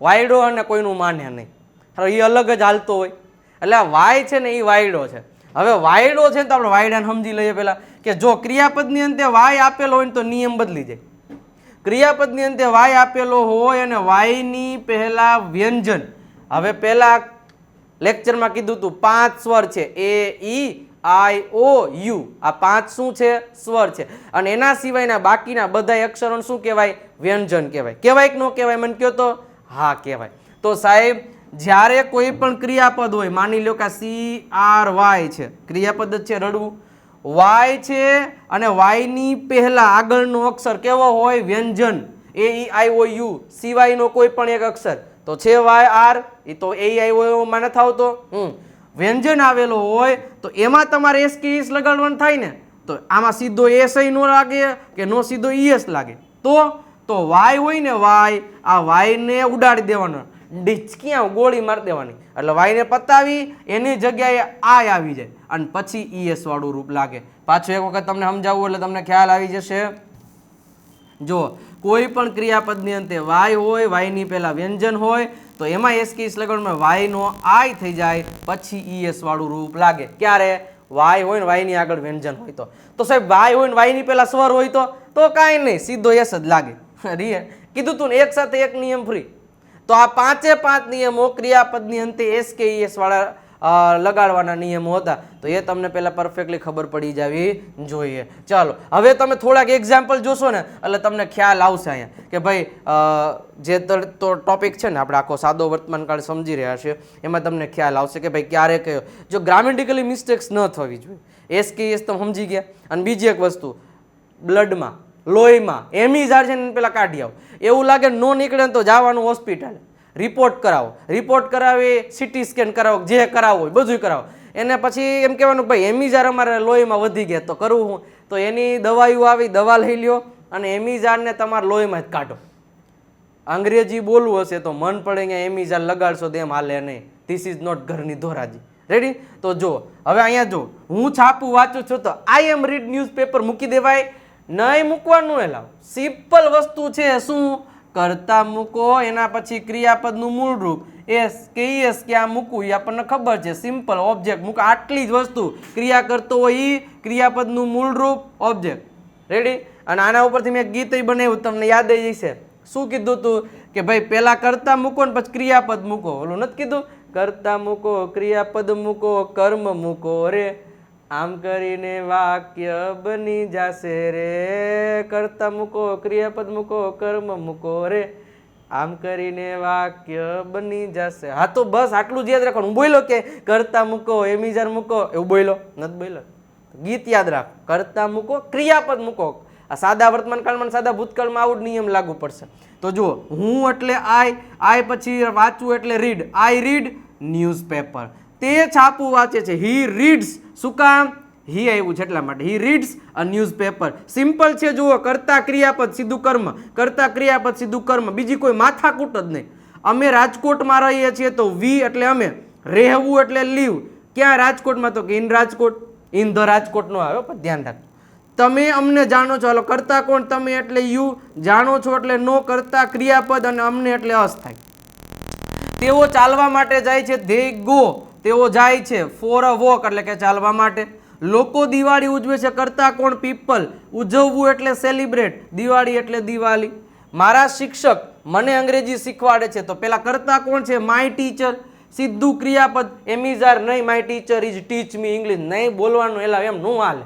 વાયડો અને કોઈનું માને નહીં. એ અલગ જ હાલતો હોય એટલે વાય છે ને એ વાયડો છે. હવે વાયડો છે ને તો આપણે વાયડાને સમજી લઈએ પહેલા કે જો ક્રિયાપદની અંતે વાય આપેલો હોય ને તો નિયમ બદલી જાય. ક્રિયાપદની અંતે વાય આપેલો હોય અને વાયની પહેલા વ્યંજન. હવે પહેલા લેક્ચરમાં કીધું હતું 5 સ્વર છે AEIOU. આ 5 શું છે? સ્વર છે. અને એના સિવાયના બાકીના બધા અક્ષરોને શું કહેવાય? વ્યંજન કહેવાય. કહેવાય કે ન કહેવાય? મને કહો તો. હા કહેવાય. તો સાહેબ જ્યારે કોઈ પણ ક્રિયાપદ હોય માની લો કે CRY છે ક્રિયાપદ જ છે રડવું. વાય છે અને વાયની પહેલા આગળનો અક્ષર કેવો હોય? વ્યંજન. AEIOU સિવાયનો કોઈ પણ એક અક્ષર તો છે YR. એ તો AEIOU માં નથી આવતો. વ્યંજન આવેલો હોય તો એમાં તમારે એસ કે એસ લગાડવાનું થાય ને તો આમાં સીધો એસ નો લાગે કે નો સીધો ES લાગે. તો વાય હોય ને વાય, આ વાયને ઉડાડી દેવાનો, ડિચકિયા ગોળી મારી દેવાની એટલે વાયને પતાવી એની જગ્યાએ આય આવી જાય અને પછી ES વાળું રૂપ લાગે. પાછું એક વખત તમને સમજાવવું એટલે તમને ખ્યાલ આવી જશે. જો કોઈ પણ ક્રિયાપદની અંતે વાય હોય, વાયની પહેલા વ્યંજન હોય તો એમાં એસ કે એસ લગાડવામાં વાયનો આય થઈ જાય પછી ES વાળું રૂપ લાગે. ક્યારે? વાય હોય ને વાયની આગળ વ્યંજન હોય તો સાહેબ વાય હોય ને વાયની પહેલા સ્વર હોય તો કાંઈ નહીં સીધો એસ જ લાગે. રીએ કીધું તું ને એક સાથે એક નિયમ ફ્રી. તો આ 5 નિયમો ક્રિયાપદની અંતે SKES વાળા લગાડવાના નિયમો હતા. તો એ તમને પહેલા પરફેક્ટલી ખબર પડી જવી જોઈએ. ચાલો હવે તમે થોડાક એક્ઝામ્પલ જોશો ને એટલે તમને ખ્યાલ આવશે અહીંયા કે ભાઈ જે તો ટોપિક છે ને આપણે આખો સાદો વર્તમાનકાળ સમજી રહ્યા છીએ એમાં તમને ખ્યાલ આવશે કે ભાઈ ક્યારે કયો જો ગ્રામેટિકલી મિસ્ટેક્સ ન થવી જોઈએ. SKES તમે સમજી ગયા. અને બીજી એક વસ્તુ બ્લડમાં લોહીમાં એમિઝાર છે ને પેલા કાઢી આવો. એવું લાગે નો નીકળે તો જવાનું હોસ્પિટલ રિપોર્ટ કરાવો. રિપોર્ટ કરાવી CT સ્કેન કરાવો જે કરાવવું હોય બધું કરાવો. એને પછી એમ કહેવાનું ભાઈ એમિઝાર અમારે લોહીમાં વધી ગયા તો કરવું હું તો એની દવાઈઓ આવી દવા લઈ લ્યો અને એમિઝારને તમારા લોહીમાં જ કાઢો. અંગ્રેજી બોલવું હશે તો મન પડે અહીંયા એમિઝાર લગાડશો તો એમ હાલે નહીં. ધીસ ઇઝ નોટ ઘરની ધોરાજી. રેડી? તો જો હવે અહીંયા જો હું છાપું વાંચું છું તો આઈ એમ રીડ ન્યૂઝપેપર મૂકી દેવાય નહીં. મૂકવાનું એ લાવ સિમ્પલ વસ્તુ છે. શું કરતા મૂકો એના પછી ક્રિયાપદનું મૂળ રૂપ SKES ક્યાં મૂકવું એ આપણને ખબર છે. સિમ્પલ ઓબ્જેક્ટ મૂક આટલી જ વસ્તુ ક્રિયા કરતો હોય એ ક્રિયાપદનું મૂળ રૂપ ઓબ્જેક્ટ. રેડી? અને આના ઉપરથી મેં ગીત બનાવ્યું તમને યાદ આવી જશે. શું કીધું તું કે ભાઈ પહેલા કરતા મૂકો ને પછી ક્રિયાપદ મૂકો. ઓલું નથી કીધું કરતા મૂકો ક્રિયાપદ મૂકો કર્મ મૂકો રે આમ કરીને વાક્ય બની જશે રે. કરતા મૂકો ક્રિયાપદ મૂકો કર્મ મૂકો રે આમ કરીને વાક્ય બની જશે. હા તો બસ આટલું જ યાદ રાખવાનું. હું બોલ્યો કે કરતા મૂકો એમિઝાર મૂકો એવું બોલ્યો નથી બોલ્યો. ગીત યાદ રાખ. કરતા મૂકો ક્રિયાપદ મૂકો. આ સાદા વર્તમાન કાળમાં સાદા ભૂતકાળમાં આવું જ નિયમ લાગુ પડશે. તો જુઓ હું એટલે આઈ પછી વાંચવું એટલે રીડ. આઈ રીડ ન્યૂઝપેપર. તે છાપું વાંચે છે. હી રીડ્સ. શું કામ? હી આવ્યું છે એટલા માટે. હી રીડ્સ અ ન્યૂઝપેપર. સિમ્પલ છે. જુઓ કરતા ક્રિયાપદ સીધું કર્મ. કરતા ક્રિયાપદ સીધું કર્મ. બીજી કોઈ માથાકૂટ જ નહીં. અમે રાજકોટમાં રહીએ છીએ તો વી એટલે અમે. રહેવું એટલે લીવ. ક્યાં રાજકોટમાં તો કે in Rajkot. In the Rajkot નો આવ્યો પણ ધ્યાન રાખજો. તમે અમને જાણો છો. હાલો કરતા કોણ? તમે એટલે યુ. જાણો છો એટલે નો. કરતા ક્રિયાપદ અને અમને એટલે અસ થાય. તેઓ ચાલવા માટે જાય છે. They go. તેઓ જાય છે ફોર અ વોક એટલે કે ચાલવા માટે. લોકો દિવાળી ઉજવે છે. કરતા કોણ? પીપલ. ઉજવવું એટલે સેલિબ્રેટ. દિવાળી એટલે દિવાળી. મારા શિક્ષક મને અંગ્રેજી શીખવાડે છે તો પેલા કરતા કોણ છે? My teacher. સીધું ક્રિયાપદ. એમિઝાર નહીં. My teacher is teach me English નહીં બોલવાનું. એલા એમ નું હાલે.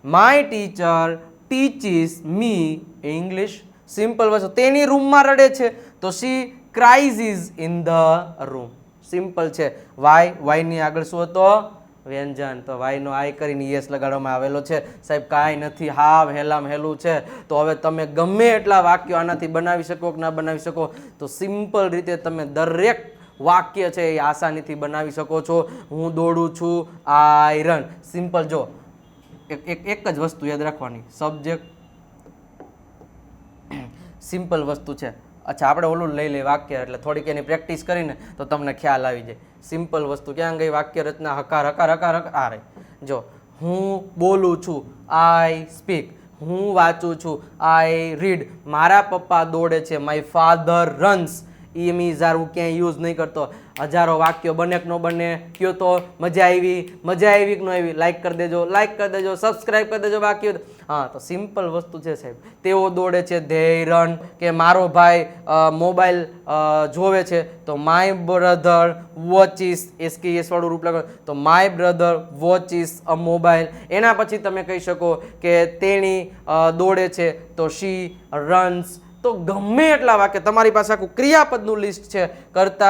My teacher teaches me English. Simple વસ્તુ. તેની રૂમમાં રડે છે તો she cries is in the room. Simple છે. વાય ની આગળ શું હતો? વ્યંજન. તો વાય નો આઈ કરીને યસ લગાડવામાં આવેલો છે. સાહેબ કાંઈ નથી હાવ હેલામ હેલું છે. તો હવે તમે ગમે એટલા વાક્યો આનાથી બનાવી શકો કે ના બનાવી શકો તો સિમ્પલ રીતે તમે દરેક વાક્ય છે એ આસાનીથી બનાવી શકો છો. હું દોડું છું. I run. સિમ્પલ. જો એક જ વસ્તુ યાદ રાખવાની. સબ્જેક્ટ સિમ્પલ વસ્તુ છે. અચ્છા આપણે ઓલું લઈ લઈએ વાક્ય એટલે થોડીક એની પ્રેક્ટિસ કરીને તો તમને ખ્યાલ આવી જાય. સિમ્પલ વસ્તુ ક્યાં ગઈ? વાક્ય રચના હકાર હકાર હકાર હકાર. આ રહી. જો હું બોલું છું. આઈ સ્પીક. હું વાંચું છું. આઈ રીડ. મારા પપ્પા દોડે છે. My father runs. એમિઝાર હું ક્યાંય યુઝ નહીં કરતો. હજારો વાક્યો બને કે ન બને કયો તો મજા આવી કે ન આવી. લાઈક કરી દેજો, લાઈક કરી દેજો, સબસ્ક્રાઈબ કરી દેજો. બાકી હા તો સિમ્પલ વસ્તુ છે સાહેબ. તેઓ દોડે છે. They run. કે મારો ભાઈ મોબાઈલ જોવે છે તો માય બ્રધર વોચિસ. SKES વાળું રૂપ લાગે તો my brother watches a mobile. એના પછી તમે કહી શકો કે તેણી દોડે છે તો શી રન્સ. તો ગમે એટલા વાક્ય તમારી પાસે આખું ક્રિયાપદનું લિસ્ટ છે. કરતા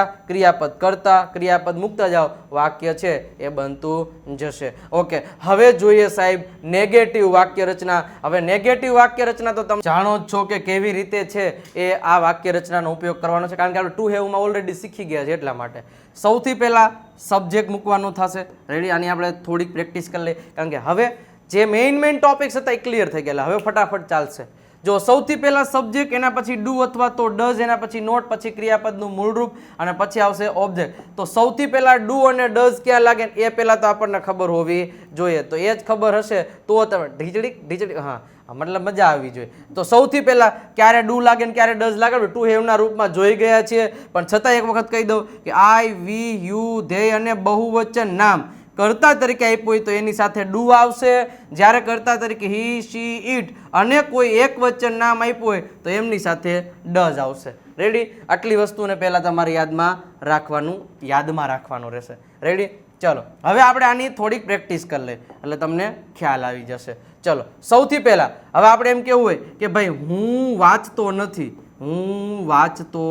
ક્રિયાપદ મૂકતા જાઓ વાક્ય છે એ બનતું જશે. ઓકે હવે જોઈએ સાહેબ નેગેટિવ વાક્ય રચના. હવે નેગેટિવ વાક્ય રચના તો તમે જાણો જ છો કે કેવી રીતે છે એ આ વાક્ય રચનાનો ઉપયોગ કરવાનો છે. કારણ કે આપણે ટુ હેવમાં ઓલરેડી શીખી ગયા છે એટલા માટે. સૌથી પહેલા સબ્જેક્ટ મૂકવાનું થશે. રેડી? આની આપણે થોડીક પ્રેક્ટિસ કરી લઈએ કારણ કે હવે જે મેઇન ટોપિક્સ હતા એ ક્લિયર થઈ ગયેલા. હવે ફટાફટ ચાલશે. જો સૌથી પહેલા સબ્જેક્ટ, એના પછી ડુ અથવા તો ડઝ, એના પછી નોટ, પછી ક્રિયાપદનું મૂળરૂપ અને પછી આવશે ઓબ્જેક્ટ. તો સૌથી પહેલા ડુ અને ડઝ ક્યાં લાગે એ પહેલા તો આપણને ખબર હોવી જોઈએ. તો એ જ ખબર હશે તો તમે ઢીચડી હા મતલબ મજા આવી જોઈએ. તો સૌથી પહેલા ક્યારે ડુ લાગે ને ક્યારે ડઝ લાગે ટુ હેવના રૂપમાં જોઈ ગયા છીએ પણ છતાં એક વખત કહી દઉં કે આઈ, વી, યુ, ધેય અને બહુવચન નામ કર્તા તરીકે આપ્યું હોય તો એની સાથે ડુ આવશે. જ્યારે કર્તા તરીકે હી, શી, ઇટ અને કોઈ એક વચન નામ આપ્યું હોય તો એમની સાથે ડઝ આવશે. રેડી? આટલી વસ્તુને પહેલાં તમારે યાદમાં રાખવાનું રહેશે. રેડી? ચલો હવે આપણે આની થોડીક પ્રેક્ટિસ કરી લઈએ એટલે તમને ખ્યાલ આવી જશે. ચલો સૌથી પહેલાં હવે આપણે એમ કેવું હોય કે ભાઈ હું વાંચતો નથી, હું વાંચતો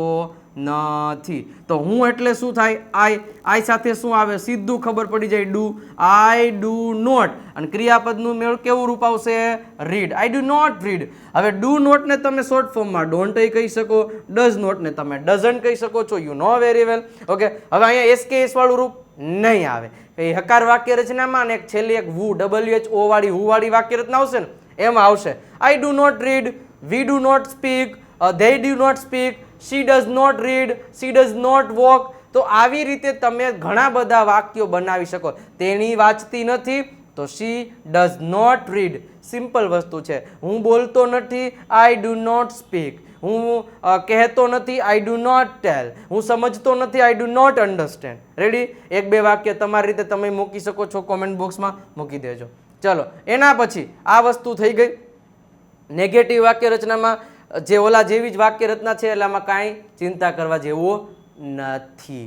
નથી. તો હું એટલે શું થાય? આઈ સાથે શું આવે? સીધું ખબર પડી જાય, ડુ. આઈ ડુ નોટ અને ક્રિયાપદનું મેળ કેવું રૂપ આવશે? Read. I do not read. હવે ડુ નોટને તમે શોર્ટ ફોર્મમાં ડોન્ટ કહી શકો, ડઝ નોટને તમે ડઝન્ટ કહી શકો છો. You know very well. Okay, હવે અહીંયા એસકેએસ વાળું રૂપ નહીં આવે. એ હકાર વાક્ય રચનામાં ને એક છેલ્લી એક વુ WHO વાળી હુ વાળી વાક્ય રચના આવશે ને એમાં આવશે I do not read, we do not speak, they do not speak, she does not read, she does not walk. તો આવી રીતે તમે ઘણા બધા વાક્યો બનાવી શકો. તેણી વાંચતી નથી તો she does not read. Simple વસ્તુ છે. હું બોલતો નથી, I do not speak. હું કહેતો નથી, I do not tell. હું સમજતો નથી, I do not understand. Ready? એક બે વાક્ય તમારી રીતે તમે મૂકી શકો છો, કોમેન્ટ બોક્સમાં મૂકી દેજો. ચલો એના પછી આ વસ્તુ થઈ ગઈ. નેગેટિવ વાક્ય રચનામાં જે ઓલા જેવી જ વાક્ય રચના છે એટલે આમાં કાંઈ ચિંતા કરવા જેવું નથી.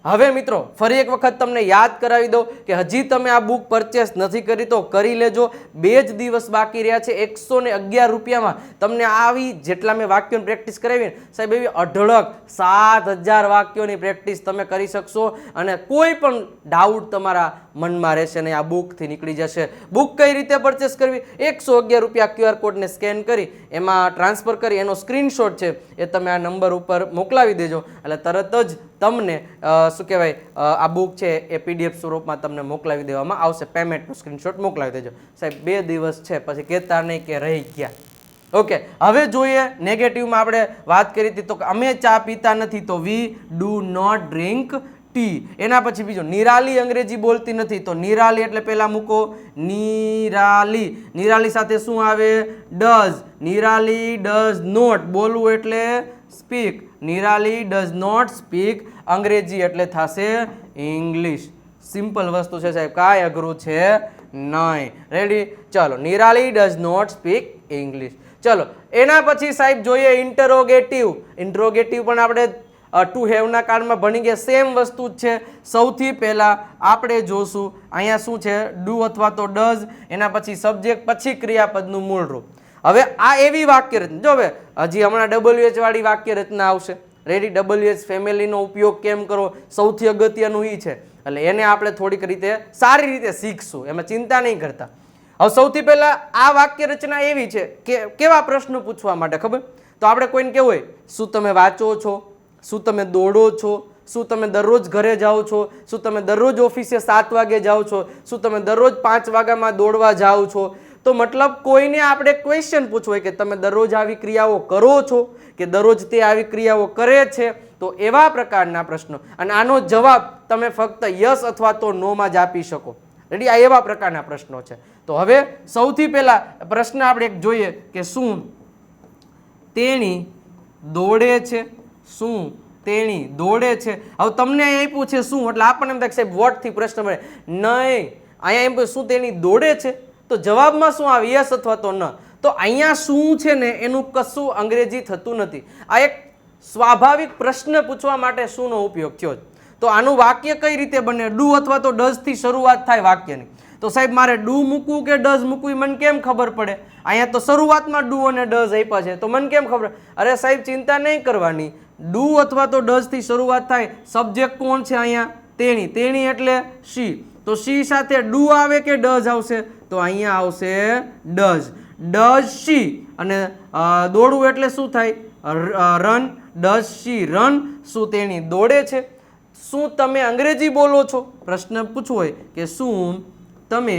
હવે મિત્રો ફરી એક વખત તમને યાદ કરાવી દઉં કે હજી તમે આ બુક પરચેસ નથી કરી તો કરી લેજો. 2 જ દિવસ બાકી રહ્યા છે. 111 રૂપિયામાં તમને આવી જેટલા મેં વાક્યોની પ્રેક્ટિસ કરાવી ને સાહેબ એવી અઢળક 7000 વાક્યોની પ્રેક્ટિસ તમે કરી શકશો અને કોઈ પણ ડાઉટ તમારા મનમાં રહેશે નહીં. આ બુકથી નીકળી જશે. બુક કઈ રીતે પરચેસ કરવી? 111 રૂપિયા QR કોડને સ્કેન કરી એમાં ટ્રાન્સફર કરી એનો સ્ક્રીનશોટ છે એ તમે આ નંબર ઉપર મોકલાવી દેજો એટલે તરત જ તમને શું કહેવાય આ બુક છે એ PDF સ્વરૂપમાં તમને મોકલાવી દેવામાં આવશે. પેમેન્ટનો સ્ક્રીનશોટ મોકલાવી દેજો. સાહેબ 2 દિવસ છે પછી કહેતા નહીં કે રહી ગયા. ઓકે, હવે જોઈએ નેગેટિવમાં આપણે વાત કરી હતી તો અમે ચા પીતા નથી તો we do not drink tea. એના પછી બીજો નિરાલી અંગ્રેજી બોલતી નથી તો નિરાલી એટલે પહેલા મૂકો નિરાલી. નિરાલી સાથે શું આવે? ડઝ. નિરાલી ડઝ નોટ બોલવું એટલે speak. Nirali does not speak અંગ્રેજી એટલે થશે ઇંગ્લિશ. સિમ્પલ વસ્તુ છે સાહેબ, કાંઈ અઘરું છે નહીં. રેડી? ચલો Nirali does not speak English. ચલો એના પછી સાહેબ જોઈએ ઇન્ટરોગેટિવ. ઇન્ટરોગેટિવ પણ આપણે ટુ હેવના કાળમાં ભણી ગયા. સેમ વસ્તુ જ છે. સૌથી પહેલાં આપણે જોશું અહીંયા શું છે? ડુ અથવા તો ડઝ, એના પછી સબ્જેક્ટ, પછી ક્રિયાપદનું મૂળ રૂપ. હવે આ એવી વાક્ય રચના જો હવે હજી હમણાં WH વાળી વાક્ય રચના આવશે. રેડી? WH ફેમિલીનો ઉપયોગ કેમ કરો સૌથી અગત્યનું એ છે એટલે એને આપણે થોડીક રીતે સારી રીતે શીખશું, એમાં ચિંતા નહીં કરતા. હવે સૌથી પહેલાં આ વાક્ય રચના એવી છે કે કેવા પ્રશ્નો પૂછવા માટે ખબર? તો આપણે કોઈને કેવું હોય, શું તમે વાંચો છો? શું તમે દોડો છો? શું તમે દરરોજ ઘરે જાઓ છો? શું તમે દરરોજ ઓફિસે 7 વાગે જાઓ છો? શું તમે દરરોજ 5 વાગ્યામાં દોડવા જાઓ છો? તો મતલબ કોઈને આપણે ક્વેશ્ચન પૂછવું હોય કે તમે દરરોજ આવી ક્રિયાઓ કરો છો કે દરરોજ તે આવી ક્રિયાઓ કરે છે, તો એવા પ્રકારના પ્રશ્નો. અને આનો જવાબ તમે ફક્ત યસ અથવા તો નોમાં જ આપી શકો. રેડી? આ એવા પ્રકારના પ્રશ્નો છે. તો હવે સૌથી પહેલા પ્રશ્ન આપણે એક જોઈએ કે શું તેણી દોડે છે? શું તેણી દોડે છે? હવે તમને અહીં આપ્યું છે શું એટલે આપણને એમ થાય સાહેબ વોટથી પ્રશ્ન મળે નહીં. અહીંયા એમ શું તેણી દોડે છે તો જવાબમાં શું આવે? યસ અથવા તો ન. તો અહીંયા શું છે ને એનું કશું અંગ્રેજી થતું નથી. આ એક સ્વાભાવિક પ્રશ્ન પૂછવા માટે શુંનો ઉપયોગ થયો. તો આનું વાક્ય કઈ રીતે બને? ડુ અથવા તો ડઝથી શરૂઆત થાય વાક્યની. તો સાહેબ મારે ડુ મૂકવું કે ડઝ મૂકવું મને કેમ ખબર પડે? અહીંયા તો શરૂઆતમાં ડુ અને ડઝ આપ્યા છે તો મને કેમ ખબર? અરે સાહેબ ચિંતા નહીં કરવાની. ડુ અથવા તો ડઝથી શરૂઆત થાય. સબ્જેક્ટ કોણ છે અહીંયા? તેણી. તેણી એટલે શી. તો શી સાથે ડુ આવે કે ડઝ આવશે? તો અહીંયા આવશે ડઝ. ડઝ શી અને દોડવું એટલે શું થાય? રન. Does she run? શું તેણી દોડે છે? શું તમે અંગ્રેજી બોલો છો? પ્રશ્ન પૂછવો હોય કે શું તમે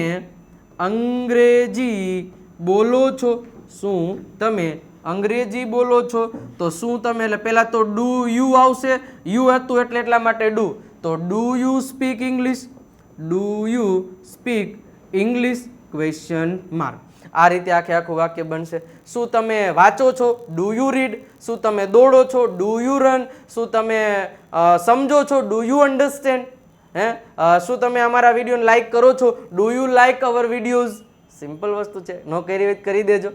અંગ્રેજી બોલો છો? શું તમે અંગ્રેજી બોલો છો? તો શું તમે એટલે પહેલાં તો ડુ યુ આવશે. યુ હતું એટલે એટલા માટે ડુ. તો do you speak English? Do you speak English? Question mark. આ રીતે આખું વાક્ય બનશે. શું તમે વાંચો છો? Do you read? શું તમે દોડો છો? Do you run? શું તમે સમજો છો? Do you understand? શું તમે અમારા વિડીયોને લાઈક કરો છો? Do you like our videos? Simple વસ્તુ છે, ન કરી હોય કરી દેજો.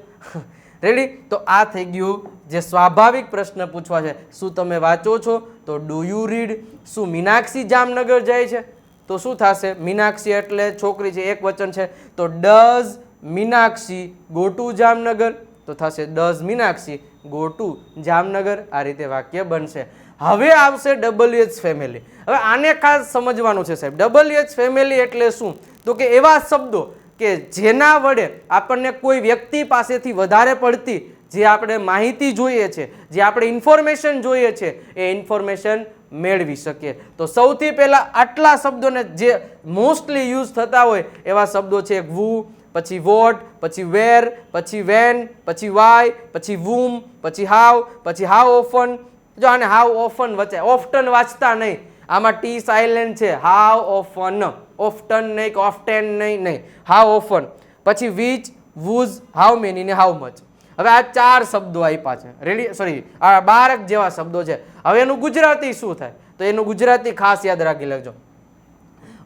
રેડી? તો આ થઈ ગયું જે સ્વાભાવિક પ્રશ્ન પૂછવા છે. શું તમે વાંચો છો? તો ડુ યુ રીડ. શું મીનાક્ષી જામનગર જાય છે? તો શું થશે? મીનાક્ષી એટલે છોકરી છે, એક વચન છે, તો does Meenakshi go to Jamnagar? તો થશે does Meenakshi go to Jamnagar. આ રીતે વાક્ય બનશે. હવે આવશે WH ફેમિલી. હવે આને ખાસ સમજવાનું છે સાહેબ. WH ફેમિલી એટલે શું? તો કે એવા શબ્દો કે જેના વડે આપણને કોઈ વ્યક્તિ પાસેથી વધારે પડતી જે આપણે માહિતી જોઈએ છે, જે આપણે ઇન્ફોર્મેશન જોઈએ છે, એ ઇન્ફોર્મેશન મેળવી શકીએ. તો સૌથી પહેલા આટલા શબ્દોને જે મોસ્ટલી યુઝ થતા હોય એવા શબ્દો છે વુ, પછી વોટ, પછી વેર, પછી વેન, પછી વાય, પછી વૂમ, પછી હાવ, પછી હાવ ઓફન. જો આને હાવ ઓફન વચ્ચે ઓફટન વાંચતા નહીં, આમાં ટી સાયલેન્ટ છે. હાવ ઓફન, ઓફટન નહીં, ઓફટેન નહીં, હાવ ઓફન. પછી વિચ, વુઝ, હાવ મેની ને હાવ મચ. હવે આ 4 શબ્દો આપ્યા છે. રેડી? સોરી, આ 12 જેવા શબ્દો છે. હવે એનું ગુજરાતી શું થાય? તો એનું ગુજરાતી ખાસ યાદ રાખી લેજો.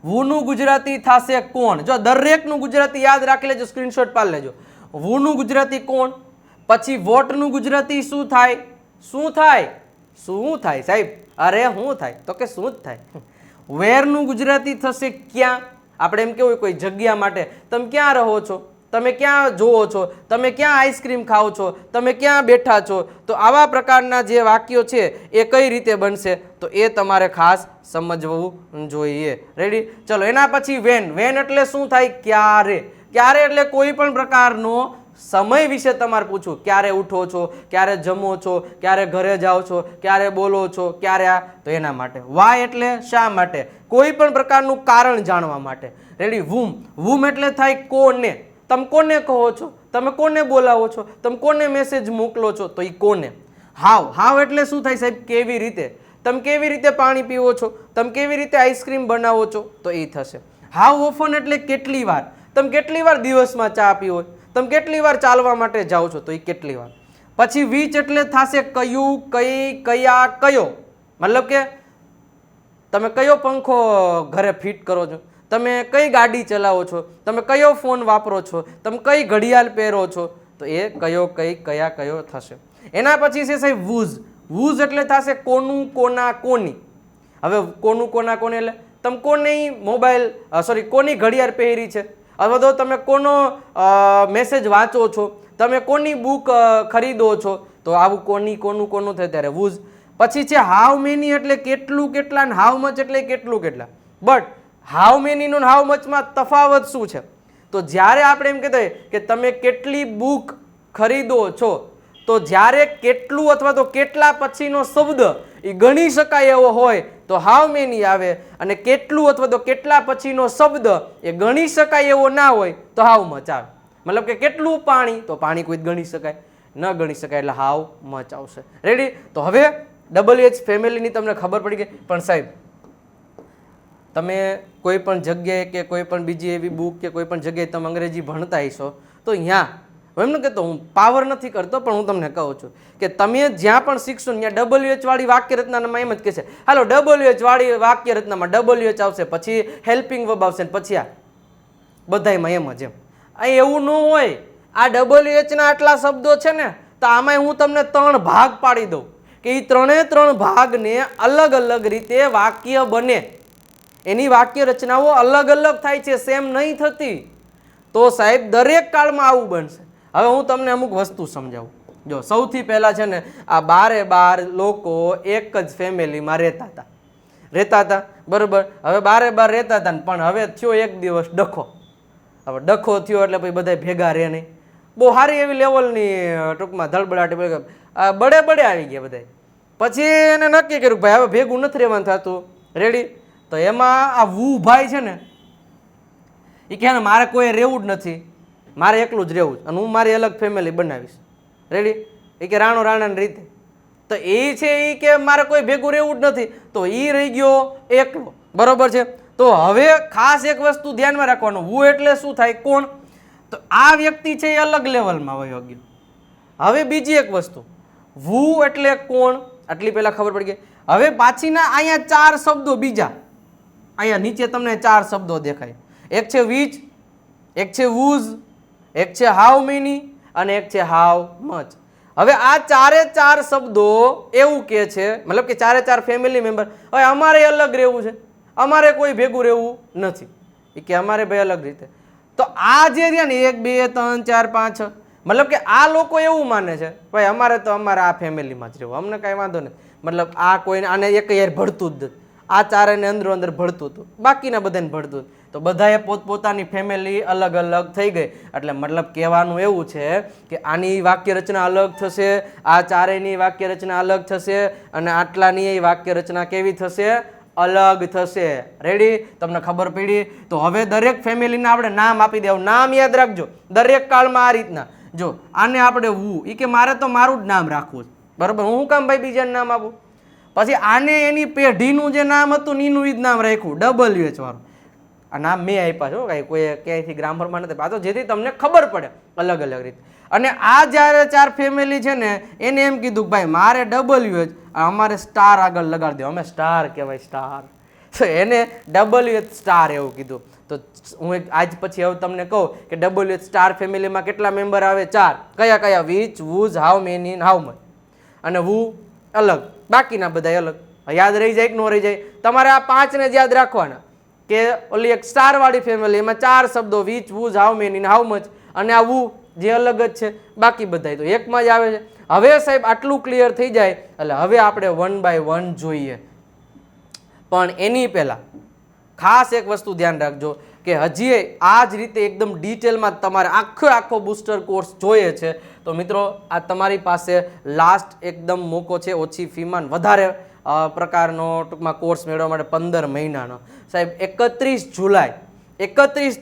વુનું ગુજરાતી થશે કોણ? જો દરેકનું ગુજરાતી યાદ રાખી લેજો, સ્ક્રીનશોટ પાડી લેજો. વુનું ગુજરાતી કોણ? પછી વોટનું ગુજરાતી શું થાય? શું થાય? શું થાય સાહેબ? અરે શું થાય? તો કે શું જ થાય. વેરનું ગુજરાતી થશે ક્યાં? આપણે એમ કેવું કોઈ જગ્યા માટે, તમે ક્યાં રહો છો, તમે ક્યાં જોવો છો, તમે ક્યાં આઈસ્ક્રીમ ખાઓ છો, તમે ક્યાં બેઠા છો. તો આવા પ્રકારના જે વાક્યો છે એ કઈ રીતે બનશે તો એ તમારે ખાસ સમજવું જોઈએ. રેડી? ચલો એના પછી વેન. વેન એટલે શું થાય? ક્યારે. ક્યારે એટલે કોઈ પણ પ્રકારનો સમય વિશે તમારે પૂછવું. ક્યારે ઉઠો છો, ક્યારે જમો છો, ક્યારે ઘરે જાઓ છો, ક્યારે બોલો છો, ક્યારે આ. તો એના માટે. વાય એટલે શા માટે, કોઈ પણ પ્રકારનું કારણ જાણવા માટે. રેડી? વૂમ. વૂમ એટલે થાય કોને. તમે કોને કહો છો, તમે કોને બોલાવો છો, તમે કોને મેસેજ મોકલો છો, તો એ કોને. હાવ. હાવ એટલે શું થાય સાહેબ? કેવી રીતે. તમે કેવી રીતે પાણી પીવો છો, તમે કેવી રીતે આઈસ્ક્રીમ બનાવો છો, તો એ થશે. હાવ ઓફન એટલે કેટલી વાર. તમે કેટલી વાર દિવસમાં ચા પીવો, તમે કેટલી વાર ચાલવા માટે જાઓ છો, તો એ કેટલી વાર. પછી વિચ એટલે થશે કયું, કઈ, કયા, કયો. મતલબ કે તમે કયો પંખો ઘરે ફિટ કરો છો, તમે કઈ ગાડી ચલાવો છો, તમે કયો ફોન વાપરો છો, તમે કઈ ઘડિયાળ પહેરો છો, તો એ કયો, કઈ, કયા, કયો થશે. એના પછી છે સાહેબ વૂઝ. વૂઝ એટલે થશે કોનું, કોના, કોની. હવે કોનું, કોના, કોની એટલે તમે કોની મોબાઈલ સોરી કોની ઘડિયાળ પહેરી છે, અથવા તો તમે કોનો મેસેજ વાંચો છો, તમે કોની બુક ખરીદો છો. તો આવું કોની, કોનું, કોનું થાય ત્યારે વૂઝ. પછી છે હાવ મેની એટલે કેટલું, કેટલા, ને હાવ મચ એટલે કેટલું, કેટલા. બટ હાવ મેનીનો હાવ મચમાં તફાવત શું છે? તો જ્યારે આપણે એમ કહેતા હોય કે તમે કેટલી બુક ખરીદો છો, તો જ્યારે કેટલું અથવા તો કેટલા પછીનો શબ્દ એ ગણી શકાય એવો હોય તો હાવ મેની આવે, અને કેટલું અથવા તો કેટલા પછીનો શબ્દ એ ગણી શકાય એવો ના હોય તો હાવ મચ આવે. મતલબ કે કેટલું પાણી, તો પાણી કોઈ ગણી શકાય, ન ગણી શકાય એટલે હાવ મચ આવશે. રેડી? તો હવે WH ફેમિલીની તમને ખબર પડી ગઈ. પણ સાહેબ તમે કોઈ પણ જગ્યાએ કે કોઈ પણ બીજી એવી બુક કે કોઈ પણ જગ્યાએ તમે અંગ્રેજી ભણતા હશો, તો અહીંયા એમ ન કહેતો હું પાવર નથી કરતો, પણ હું તમને કહું છું કે તમે જ્યાં પણ શીખશો ને ત્યાં WH વાળી વાક્ય રચનામાં એમ જ કહેશે, હાલો WH વાળી વાક્ય રચનામાં WH આવશે, પછી હેલ્પિંગ વર્બ આવશે, પછી આ બધાયમાં એમ જ. એમ અહીં એવું ન હોય. આ WH ના આટલા શબ્દો છે ને, તો આમાં હું તમને 3 ભાગ પાડી દઉં કે એ 3 ભાગને અલગ અલગ રીતે વાક્ય બને. એની વાક્ય રચનાઓ અલગ અલગ થાય છે, સેમ નહીં થતી. તો સાહેબ દરેક કાળમાં આવું બનશે. હવે હું તમને અમુક વસ્તુ સમજાવું. જો સૌથી પહેલા છે ને, આ 12 લોકો એક જ ફેમિલીમાં રહેતા હતા બરોબર. હવે 12 રહેતા હતા, પણ હવે થયો એક દિવસ ડખો. હવે ડખો થયો એટલે પછી બધા ભેગા રહે નહીં. બહુ સારી એવી લેવલની ટૂંકમાં ધડબડાટી બડે આવી ગયા બધા. પછી એને નક્કી કર્યું ભાઈ હવે ભેગું નથી રહેવાનું થતું. રેડી? તો એમાં આ વુ ભાઈ છે ને, એ કહે ને મારે કોઈ રહેવું જ નથી, મારે એકલું જ રહેવું અને હું મારી અલગ ફેમિલી બનાવીશ. રેડી? એ કે રાણો રાણાની રીતે. તો એ છે એ કે મારે કોઈ ભેગું રહેવું જ નથી, તો એ રહી ગયો એકલો. બરોબર છે? તો હવે ખાસ એક વસ્તુ ધ્યાનમાં રાખવાનું, વુ એટલે શું થાય? કોણ. તો આ વ્યક્તિ છે એ અલગ લેવલમાં વયો ગયો. હવે બીજી એક વસ્તુ, વુ એટલે કોણ, આટલી પહેલા ખબર પડી ગઈ. હવે પાછીના અહીંયા 4 શબ્દો બીજા, અહીંયા નીચે તમને 4 શબ્દો દેખાય. એક છે which, એક છે whose, એક છે how many અને એક છે how much. હવે આ 4 શબ્દો એવું કે છે, મતલબ કે 4 ફેમિલી મેમ્બર, હવે અમારે અલગ રહેવું છે, અમારે કોઈ ભેગું રહેવું નથી, એ કે અમારે ભાઈ અલગ રીતે. તો આ જે રહ્યા ને 1 2 3 4 5 6, મતલબ કે આ લોકો એવું માને છે ભાઈ અમારે તો અમારા આ ફેમિલીમાં જ રહેવું, અમને કાંઈ વાંધો નથી. મતલબ આ કોઈને આને એક યાર ભળતું જ નથી, આ 4ને અંદરો અંદર ભળતું હતું, બાકીના બધાને ભળતું હતું. તો બધાએ પોતપોતાની ફેમિલી અલગ અલગ થઈ ગઈ. એટલે મતલબ કહેવાનું એવું છે કે આની વાક્ય રચના અલગ થશે, આ 4ની વાક્ય રચના અલગ થશે અને આટલાની વાક્ય રચના કેવી થશે? અલગ થશે. રેડી? તમને ખબર પડી? તો હવે દરેક ફેમિલીને આપણે નામ આપી દેવું. નામ યાદ રાખજો દરેક કાળમાં આ રીતના. જો આને આપણે હું, એ કે મારે તો મારું જ નામ રાખવું છે, બરાબર, હું કામ ભાઈ બીજાને નામ આપું? પછી આને એની પેઢીનું જે નામ હતું એનું જ નામ રાખ્યું, WH વાળું. આ નામ મેં આપ્યા છો, કાંઈ કોઈ ક્યાંયથી ગ્રામરમાં નથી આપ્યા, તો જેથી તમને ખબર પડે અલગ અલગ રીતે. અને આ જ્યારે 4 ફેમિલી છે ને એને એમ કીધું ભાઈ મારે WH, અમારે સ્ટાર આગળ લગાડી દો, અમે સ્ટાર કહેવાય, સ્ટાર. તો એને WH સ્ટાર એવું કીધું. તો હું આજ પછી હવે તમને કહું કે WH સ્ટાર ફેમિલીમાં કેટલા મેમ્બર આવે? 4. કયા કયા? which, whose, how many, how much. અને who અલગ, બાકીના બધા અલગ. યાદ રહી જાય કે ન રહી જાય? તમારે આ 5ને જ યાદ રાખવાના કે ઓલી એક સ્ટાર વાળી ફેમિલી એમાં 4 શબ્દો which, whose, how many, how much, અને આ who જે અલગ જ છે, બાકી બધા તો એકમાં જ આવે છે. હવે સાહેબ આટલું ક્લિયર થઈ જાય એટલે હવે આપણે 1 by 1 જોઈએ. પણ એની પહેલા ખાસ એક વસ્તુ ધ્યાન રાખજો કે હજી આ જ રીતે એકદમ ડિટેલમાં તમારે આખો બૂસ્ટર કોર્સ જોઈએ છે તો મિત્રો આ તમારી પાસે લાસ્ટ એકદમ મોકો છે, ઓછી ફીમાં વધારે પ્રકારનો ટૂંકમાં કોર્સ મેળવવા માટે 15 મહિનાનો. સાહેબ 31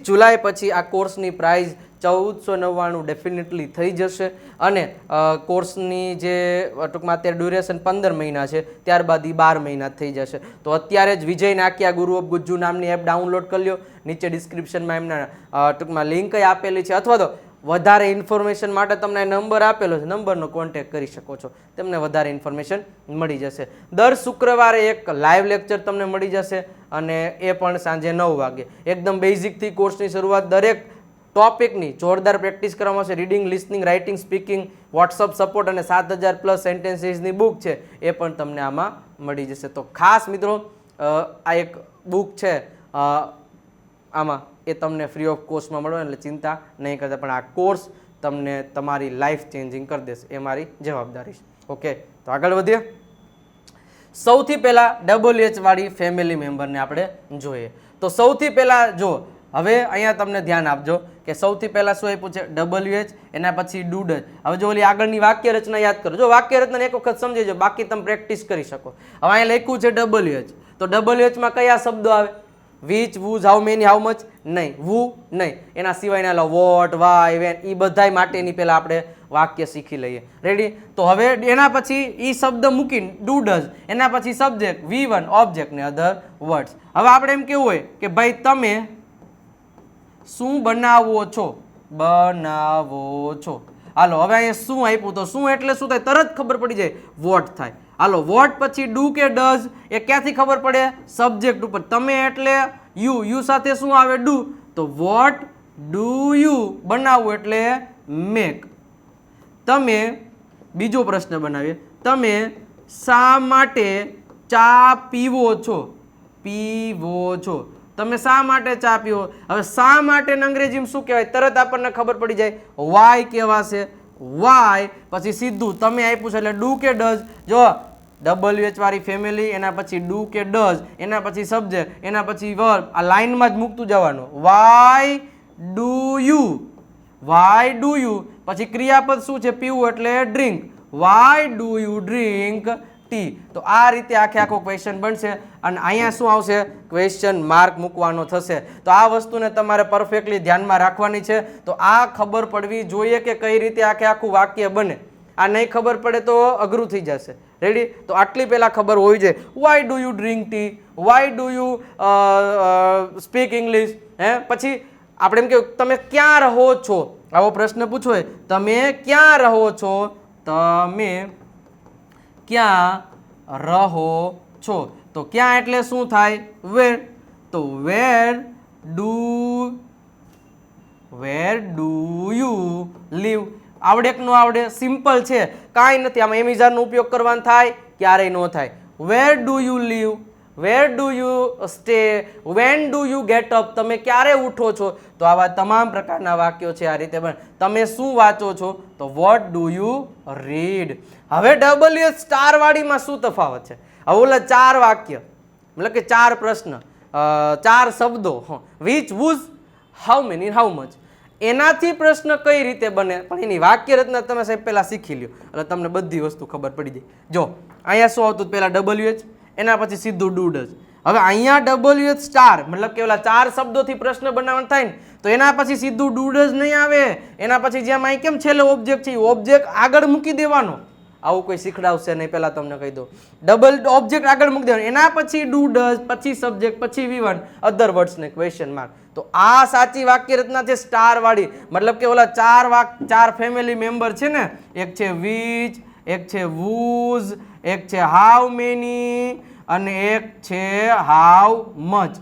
જુલાઈ પછી આ કોર્સની પ્રાઇસ 1499 ડેફિનેટલી થઈ જશે. અને કોર્સની જે ટૂંકમાં અત્યારે ડ્યુરેશન 15 મહિના છે, ત્યારબાદ એ 12 મહિના થઈ જશે. તો અત્યારે જ વિજય નાકિયા ગુરુ ઓફ ગુજ્જુ નામની એપ ડાઉનલોડ કરી લો. નીચે ડિસ્ક્રિપ્શનમાં એમના ટૂંકમાં લિંક આપેલી છે, અથવા તો વધારે ઇન્ફોર્મેશન માટે તમને નંબર આપેલો છે, નંબરનો કોન્ટેક્ટ કરી શકો છો, તમને વધારે ઇન્ફોર્મેશન મળી જશે. દર શુક્રવારે એક લાઈવ લેક્ચર તમને મળી જશે અને એ પણ સાંજે 9 વાગે. એકદમ બેઝિકથી કોર્સની શરૂઆત, દરેક ટોપિકની જોરદાર પ્રેક્ટિસ કરવામાં આવશે. Reading, listening, writing, speaking, WhatsApp support અને 7000+ સેન્ટેન્સીસની બુક છે એ પણ તમને આમાં મળી જશે. તો ખાસ મિત્રો આ એક બુક છે આમાં એ તમને ફ્રી ઓફ કોસ્ટમાં મળે એટલે ચિંતા નહીં કરતા, પણ આ કોર્સ તમને તમારી લાઈફ ચેન્જિંગ કરી દેશે, એ મારી જવાબદારી છે. ઓકે, તો આગળ વધીએ. સૌથી પહેલાં WH વાળી ફેમિલી મેમ્બરને આપણે જોઈએ. તો સૌથી પહેલાં જો હવે અહીંયા તમને ધ્યાન આપજો કે સૌથી પહેલાં શું આપ્યું છે? WH, એના પછી ડુડ. હવે જો ઓલી આગળની વાક્ય રચના યાદ કરો, જો વાક્ય રચનાને એક વખત સમજી જો, બાકી તમે પ્રેક્ટિસ કરી શકો. હવે અહીંયા લખ્યું છે WH, તો WHમાં કયા શબ્દો આવે? which, whose, how many, how much નહીં, who નહીં, એના સિવાયના લો what, why, when, એ બધાય માટેની પહેલાં આપણે વાક્ય શીખી લઈએ. રેડી? તો હવે એના પછી એ શબ્દ મૂકીને ડુ ડઝ, એના પછી સબ્જેક્ટ V1, ઓબ્જેક્ટ ને અધર વર્ડ્સ. હવે આપણે એમ કેવું હોય કે ભાઈ તમે શું બનાવો છો? બનાવો છો. હાલો હવે અહીંયા શું આપ્યું, તો શું એટલે શું થાય તરત ખબર પડી જાય, વોટ થાય. હાલો વોટ પછી ડુ કે ડઝ એ ક્યાંથી ખબર પડે? સબ્જેક્ટ ઉપર. તમે એટલે યુ સાથે શું આવે? ડુ. તો વોટ ડુ યુ બનાવવું એટલે મેક. તમે બીજો પ્રશ્ન બનાવીએ, તમે શા માટે ચા પીવો છો? પીવો છો. તમે શા માટે ચા પીવો? હવે શા માટે અંગ્રેજીમાં શું કહેવાય તરત આપણને ખબર પડી જાય, વાય કહેવાશે. વાય પછી સીધું તમે આપ્યું છે એટલે ડુ કે ડઝ. જો WH વાળી ફેમિલી, એના પછી ડુ કે ડઝ, એના પછી સબ્જેક્ટ, એના પછી વર્બ, આ લાઈનમાં જ મૂકતું જવાનું. Y do you, Y do you. પછી ક્રિયાપદ શું છે? પીવું એટલે drink. Y do you drink tea. તો આ રીતે આખો ક્વેશ્ચન બનશે અને અહીંયા શું આવશે? ક્વેશ્ચન માર્ક મૂકવાનો થશે. તો આ વસ્તુને તમારે પરફેક્ટલી ધ્યાનમાં રાખવાની છે. તો આ ખબર પડવી જોઈએ કે કઈ રીતે આખું વાક્ય બને. આ નહીં ખબર પડે તો અઘરું થઈ જશે. રેડી? તો આટલી પહેલા ખબર હોવી જોઈએ. Y do you drink T? Y do you speak English? પછી આપણે એમ કે તમે ક્યાં રહો છો? આવો પ્રશ્ન પૂછો હોય, તમે ક્યાં રહો છો? તમે ક્યાં રહો છો? તો ક્યાં એટલે શું થાય? વેર. તો વેર ડુ યુ લીવ? આવડે કે ન આવડે? સિમ્પલ છે, કાંઈ નથી. આમાં એમિઝારનો ઉપયોગ કરવાનો થાય? ક્યારેય ન થાય. Where do you live, where do you stay, when do you get up, તમે ક્યારે ઉઠો છો? તો આવા તમામ પ્રકારના વાક્યો છે આ રીતે બને. તમે શું વાંચો છો? તો વોટ ડુ યુ રીડ. હવે WH સ્ટાર વાળીમાં શું તફાવત છે? હવે ઓલા 4 વાક્ય મતલબ કે 4 પ્રશ્ન, 4 શબ્દો, which, whose, how many, how much, એનાથી પ્રશ્ન કઈ રીતે બને? પણ એની વાક્ય રચના તમે સાહેબ પહેલા શીખી લ્યો એટલે તમને બધી વસ્તુ ખબર પડી જાય. જો અહીંયા શું આવતું? પહેલા WH, એના પછી સીધું ડુ ડઝ. હવે અહીંયા WH સ્ટાર મતલબ કે ઓલા 4 શબ્દોથી પ્રશ્ન બનાવવાનો થાય ને, તો એના પછી સીધું ડુ ડઝ નહીં આવે. એના પછી જેમ અહીં કેમ છેલ્લે ઓબ્જેક્ટ છે, ઓબ્જેક્ટ આગળ મૂકી દેવાનો. આવું કોઈ શીખડાવશે નહીં, પહેલા તમને કહી દઉં. ડબલ ઓબ્જેક્ટ આગળ મૂકી દેવાનો, એના પછી ડુ ડઝ, પછી સબ્જેક્ટ, પછી V1, અધર વર્ડ્સ ને ક્વેશ્ચન માર્ક. તો આ સાચી વાક્ય રચના છે સ્ટાર વાળી. મતલબ કે ઓલા 4 ફેમિલી મેમ્બર છે ને, એક છે વિચ, એક છે વુઝ, એક છે હાઉ મેની અને એક છે હાઉ મચ.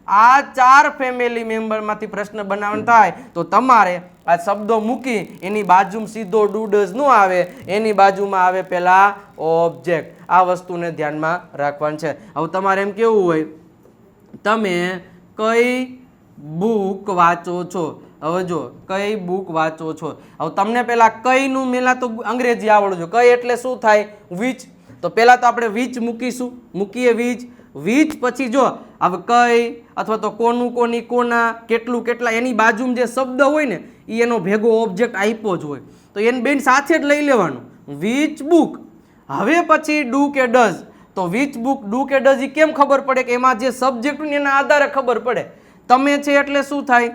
આ 4 ફેમિલી મેમ્બરમાંથી પ્રશ્ન બનાવવાનો થાય તો તમારે આ શબ્દો મૂકી એની બાજુમાં સીધો ડુ ડઝ નો આવે, એની બાજુમાં આવે પેલા ઓબ્જેક્ટ. આ વસ્તુને ધ્યાનમાં રાખવાનું છે. હવે તમારે એમ કેવું હોય, તમે કઈ બુક વાંચો છો? હવે જો કઈ બુક વાંચો છો, હવે તમને પેલા કઈનું મેલા તો અંગ્રેજી આવડવું જોઈએ. કઈ એટલે શું થાય? વિચ. તો પેલા તો આપણે વિચ મૂકીશું, મૂકીએ વિચ. પછી જો હવે કઈ અથવા તો કોનું, કોની, કોના, કેટલું, કેટલા, એની બાજુમાં જે શબ્દ હોય ને એ એનો ભેગો ઓબ્જેક્ટ આપ્યો જ હોય, તો એને બેન સાથે જ લઈ લેવાનું. Which book. હવે પછી ડુ કે ડઝ. તો વિચ બુક, ડુ કે ડઝ એ કેમ ખબર પડે? કે એમાં જે સબ્જેક્ટ હોય ને એના આધારે ખબર પડે. તમે છે એટલે શું થાય?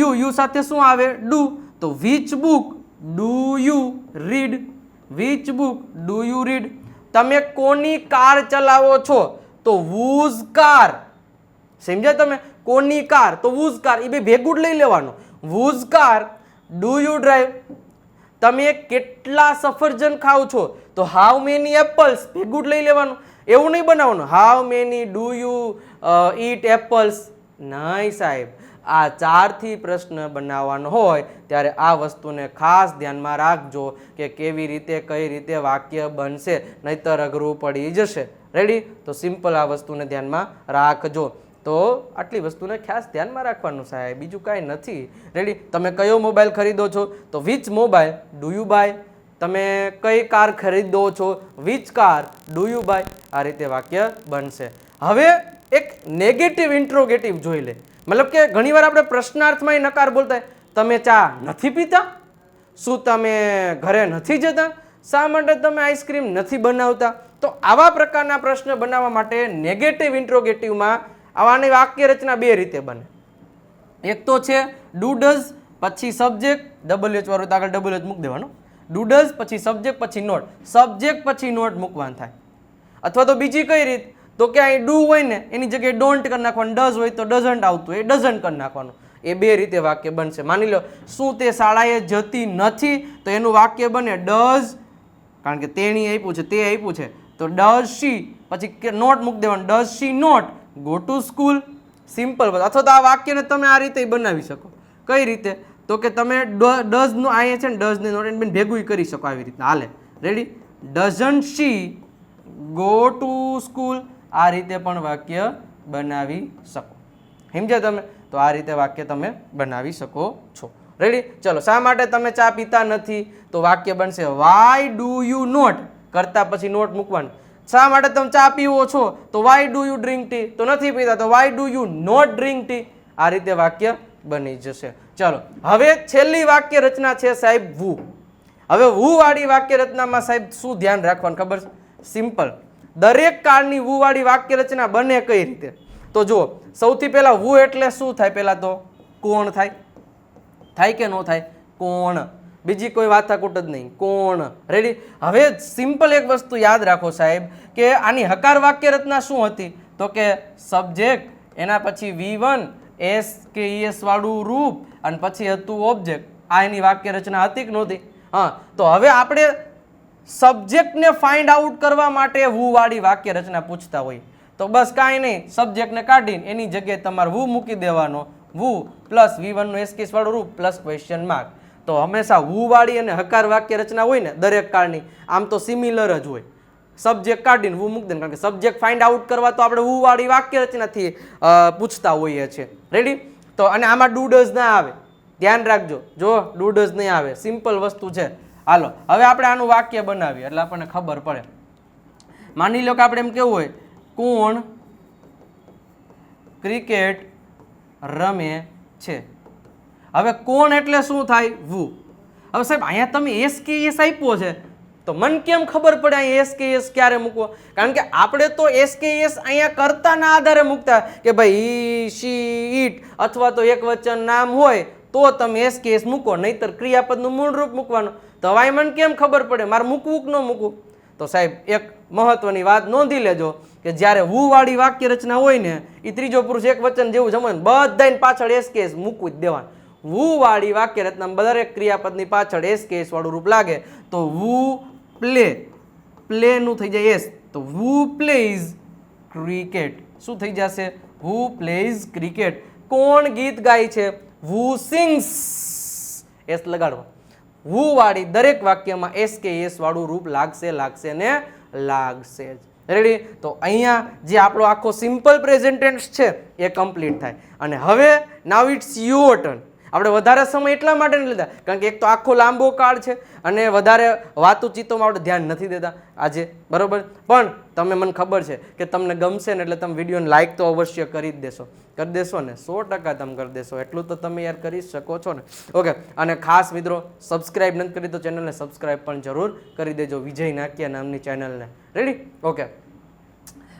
યુ સાથે શું આવે? ડુ. તો which book do you read? Which book do you read? તમે કોની કાર ચલાવો છો? તો whose car. સમજ્યા તમે? કોની કાર તો whose car, એ બે ભેગું જ લઈ લેવાનું. whose car do you drive? તમે કેટલા સફરજન ખાવ છો? તો how many apples, ભેગું જ લઈ લેવાનું. એવું નહીં બનાવવાનું how many do you eat apples. નહીં સાહેબ, આ 4 થી પ્રશ્ન બનાવવાનો હોય ત્યારે આ વસ્તુને ખાસ ધ્યાનમાં રાખજો કે કેવી રીતે, કઈ રીતે વાક્ય બનશે, નહીતર અઘરું પડી જશે. રેડી? તો સિમ્પલ આ વસ્તુને ધ્યાનમાં રાખજો. તો આટલી વસ્તુને ખાસ ધ્યાનમાં રાખવાનું સાહેબ, બીજું કાંઈ નથી. રેડી? તમે કયો મોબાઈલ ખરીદો છો? તો which mobile do you buy? તમે કઈ કાર ખરીદો છો? Which car do you buy? આ રીતે વાક્ય બનશે. હવે એક નેગેટિવ ઇન્ટ્રોગેટિવ જોઈ લે. મતલબ કે ઘણીવાર આપણે પ્રશ્નાર્થમાં નકાર બોલતા, તમે ચા નથી પીતા? શું તમે ઘરે નથી જતા? શા માટે તમે આઈસ્ક્રીમ નથી બનાવતા? તો આવા પ્રકારના પ્રશ્ન બનાવવા માટે નેગેટિવ ઇન્ટ્રોગેટિવમાં આવાની વાક્ય રચના 2 રીતે બને. એક તો છે ડુ ડઝ પછી સબ્જેક્ટ, WH વાળું તો આગળ WH મૂકી દેવાનું. ડુ ડઝ પછી સબ્જેક્ટ પછી નોટ, સબ્જેક્ટ પછી નોટ મૂકવાનું થાય. અથવા તો બીજી કઈ રીત, તો કે અહીં ડુ હોય ને એની જગ્યાએ ડોન્ટ કરી નાખવાનું, ડઝ હોય તો ડઝન્ટ આવતું એ ડઝન્ટ કરી નાખવાનું. એ 2 રીતે વાક્ય બનશે. માની લો શું તે શાળાએ જતી નથી? તો એનું વાક્ય બને ડઝ, કારણ કે તેણી આપ્યું છે, તે આપ્યું છે, તો ડઝ શી, પછી નોટ મૂકી દેવાનું, does she not go to school. Simple. અથવા તો આ વાક્યને તમે આ રીતે બનાવી શકો. કઈ રીતે? તો કે તમે ડઝનું અહીંયા છે ને ડઝ ને નોટ એને ભેગું કરી શકો આવી રીતના. હાલે? Ready? Doesn't she go to school. આ રીતે પણ વાક્ય બનાવી શકો. સમજ્યા તમે? તો આ રીતે વાક્ય તમે બનાવી શકો છો. રેડી? ચલો, શા માટે તમે ચા પીતા નથી? તો વાક્ય બનશે વાય ડુ યુ નોટ, કરતા પછી નોટ મૂકવાનું. શા માટે તમે ચા પીવો છો? તો why do you drink tea? તો નથી પીતા, તો why do you not drink tea? આ રીતે વાક્ય બની જશે. ચલો, હવે છેલ્લી વાક્ય રચના છે સાહેબ વુ. હવે વુ વાળી વાક્ય રચનામાં સાહેબ શું ધ્યાન રાખવાનું ખબર છે? સિમ્પલ. દરેક કાળની વુ વાળી વાક્ય રચના બને કઈ રીતે? તો જુઓ, સૌથી પહેલા વુ એટલે શું થાય? પહેલા તો કોણ થાય. થાય કે નો થાય? કોણ. બીજી કોઈ વાતાકૂટ જ નહીં, કોણ. રેડી? હવે સિમ્પલ એક વસ્તુ યાદ રાખો સાહેબ કે આની હકાર વાક્ય રચના શું હતી? તો કે સબ્જેક્ટ, એના પછી V1 S કે ES વાળું રૂપ અને પછી હતું ઓબ્જેક્ટ. આ એની વાક્ય રચના હતી કે નહોતી? હા. તો હવે આપણે સબ્જેક્ટને ફાઇન્ડ આઉટ કરવા માટે વુ વાળી વાક્ય રચના પૂછતા હોય. તો બસ કાંઈ નહીં, સબ્જેક્ટને કાઢીને એની જગ્યાએ તમારે વુ મૂકી દેવાનો, વુ પ્લસ V1 નું એસકેસ વાળું રૂપ પ્લસ ક્વેશ્ચન માર્ક. તો હંમેશા વુ વાળી અને હકાર વાક્ય રચના હોય ને દરેક કાળની આમ તો સિમિલર જ હોય. સબ્જેક્ટ કાઢીને વુ મૂકી દે, કારણ કે સબ્જેક્ટ ફાઇન્ડ આઉટ કરવા તો આપણે વુ વાળી વાક્ય રચનાથી પૂછતા હોઈએ છીએ. રેડી? તો અને આમાં ડુ ડઝ ના આવે, ધ્યાન રાખજો. જો ડુ ડઝ નહીં આવે, સિમ્પલ વસ્તુ છે. હાલો હવે આપણે આનું વાક્ય બનાવીએ એટલે આપણને ખબર પડે. માની લો કે આપણે એમ કેવું હોય, કોણ ક્રિકેટ રમે છે. હવે કોણ એટલે શું થાય? વુ. હવે સાહેબ અહીંયા તમે એસકેએસ આપ્યો છે તો મને કેમ ખબર પડે અહીંયા એસકેએસ ક્યારે મૂકવો? કારણ કે આપણે તો એસકેએસ અહીંયા કર્તાના આધારે મૂકતા કે ભાઈ હી, શી, ઈટ અથવા તો એક વચન નામ હોય તો તમે એસકેએસ મૂકો, નહીતર ક્રિયાપદનું મૂળ રૂપ મૂકવાનું. તો હવે મને કેમ ખબર પડે મારે મૂકવું કે ન મૂકવું? તો સાહેબ એક મહત્વની વાત નોંધી લેજો કે જ્યારે વુ વાળી વાક્ય રચના હોય ને એ ત્રીજો પુરુષ એક વચન જેવું જમે બધાને પાછળ એસકેએસ મૂકવું જ દેવાનું. વુ વાળી વાક્ય રચના દરેક ક્રિયાપદની પાછળ એસકેએસ વાળું રૂપ લાગે તો વુ પ્લે, પ્લે નું થઈ જાય એસ, તો વુ પ્લેઝ ક્રિકેટ. શું થઈ જશે? વુ પ્લેઝ ક્રિકેટ. કોણ ગીત ગાય છે? વુ સિંગ્સ. એસ લગાડવા. વુ વાળી દરેક વાક્યમાં એસકેએસ વાળું રૂપ લાગશે, લાગશે ને લાગશે જ. રેડી? તો અહીંયા જે આપણો આખો સિમ્પલ પ્રેઝન્ટ ટેન્સ છે એ કમ્પ્લીટ થાય. અને હવે નાવ ઇટ્સ યોર ટર્ન. આપણે વધારે સમય એટલા માટે નહીં લીધા કારણ કે એક તો આખો લાંબો કાળ છે અને વધારે વાતુચીતોમાં આપણે ધ્યાન નથી દેતા આજે, બરોબર? પણ તમે મને ખબર છે કે તમને ગમશે ને એટલે તમે વિડીયોને લાઇક તો અવશ્ય કરી જ દેશો. કરી દેશો ને? 100% તમે કરી દેશો. એટલું તો તમે યાર કરી શકો છો ને. ઓકે. અને ખાસ મિત્રો સબસ્ક્રાઇબ નથી કરી તો ચેનલને સબસ્ક્રાઇબ પણ જરૂર કરી દેજો, વિજય નાકિયા નામની ચેનલને. રેડી? ઓકે.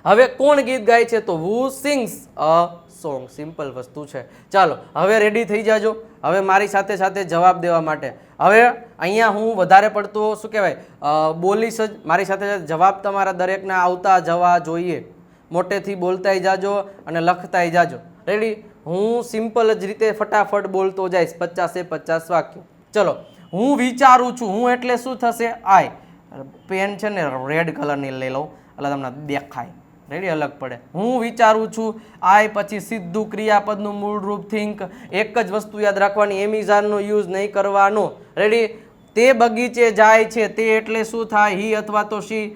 હવે કોણ ગીત ગાય છે? તો who sings a song. Simple વસ્તુ છે. ચાલો હવે રેડી થઈ જાજો. હવે મારી સાથે સાથે જવાબ દેવા માટે હવે અહીંયા હું વધારે પડતો શું કહેવાય બોલીશ જ. મારી સાથે સાથે જવાબ તમારા દરેકના આવતા જવા જોઈએ. મોટેથી બોલતાય જાજો અને લખતાય જાજો. રેડી? હું સિમ્પલ જ રીતે ફટાફટ બોલતો જઈશ. 50-50 વાક્યો. ચલો હું વિચારું છું. હું એટલે શું થશે? આઈ. પેન છે ને રેડ કલરની લઈ લઉં એટલે તમને દેખાય. રેડી? અલગ પડે. હું વિચારું છું. આઈ પછી સીધું ક્રિયાપદનું મૂળ રૂપ થિંક. એક જ વસ્તુ યાદ રાખવાની, એમિઝાનનો યુઝ નહીં કરવાનો. રેડી? તે બગીચે જાય છે. તે એટલે શું થાય? હી અથવા તો શી.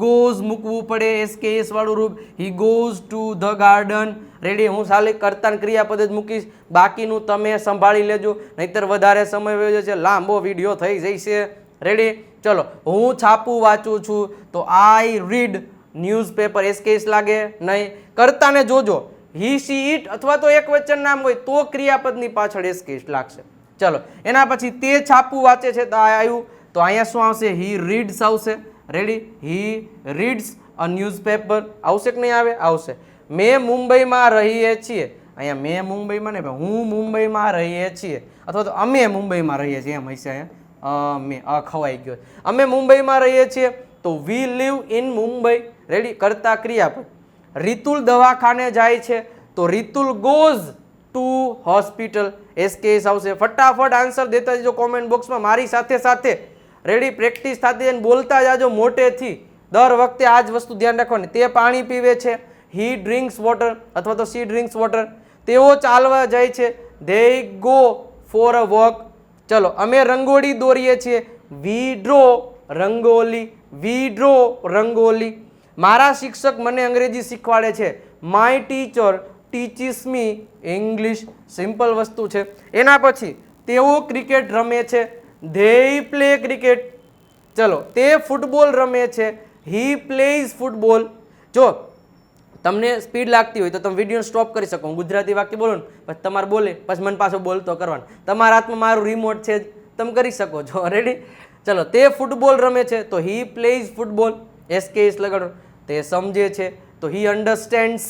ગોઝ મૂકવું પડે, એસકેએસ વાળું રૂપ. He goes to the garden. Ready? હું ખાલી કર્તા ક્રિયાપદ જ મૂકીશ, બાકીનું તમે સંભાળી લેજો, નહીતર વધારે સમય વયો જશે, લાંબો વિડીયો થઈ જશે. રેડી? ચલો હું છાપું વાંચું છું તો આઈ રીડ ન્યૂઝપેપર. એસકેએસ લાગે નહીં. કર્તાને જોજો, હી, શી, ઇટ અથવા તો એક વચન નામ હોય તો ક્રિયાપદની પાછળ એસકેએસ લાગશે. ચલો એના પછી તે છાપું વાંચે છે તો આ આવ્યું, તો અહીંયા શું આવશે? હી રીડ્સ આવશે. Ready? He reads a newspaper. આવશે કે નહીં આવે? આવશે. મેં મુંબઈમાં રહીએ છીએ. અહીંયા મેં મુંબઈમાં ને હું મુંબઈમાં રહીએ છીએ અથવા તો અમે મુંબઈમાં રહીએ છીએ એમ હશે. અહીંયા મેં ખવાઈ ગયો. અમે મુંબઈમાં રહીએ છીએ તો વી લીવ ઇન મુંબઈ. રેડી? કરતા ક્રિયાપદ. રીતુલ દવાખાને જાય છે તો Ritul goes to hospital. SKS આવશે. ફટાફટ આન્સર દેતા જજો કોમેન્ટ બોક્સમાં મારી સાથે સાથે. રેડી? પ્રેક્ટિસ થતી જઈને બોલતા જાજો મોટેથી. દર વખતે આ જ વસ્તુ ધ્યાન રાખવાની. તે પાણી પીવે છે. હી ડ્રિંક્સ વોટર અથવા તો શી ડ્રિંક્સ વોટર. તેઓ ચાલવા જાય છે. They go for a walk. ચલો અમે રંગોળી દોરીએ છીએ. વી ડ્રો રંગોલી. વી ડ્રો રંગોલી. મારા શિક્ષક મને અંગ્રેજી શીખવાડે છે. My teacher teaches me English. Simple વસ્તુ છે. એના પછી તેઓ ક્રિકેટ રમે છે. They play cricket. ચલો તે ફૂટબોલ રમે છે. હી પ્લેઝ ફૂટબોલ. જો તમને સ્પીડ લાગતી હોય તો તમે વિડીયો સ્ટોપ કરી શકો. હું ગુજરાતી વાક્ય બોલું ને પછી તમારે બોલે પછી મને પાછો બોલતો કરવાનો. તમારા હાથમાં મારું રિમોટ છે જ, તમે કરી શકો છો. રેડી? ચલો તે ફૂટબોલ રમે છે તો હી પ્લેઝ ફૂટબોલ. એસકેએસ લગાડો. તે સમજે છે તો હી અન્ડરસ્ટેન્ડ્સ.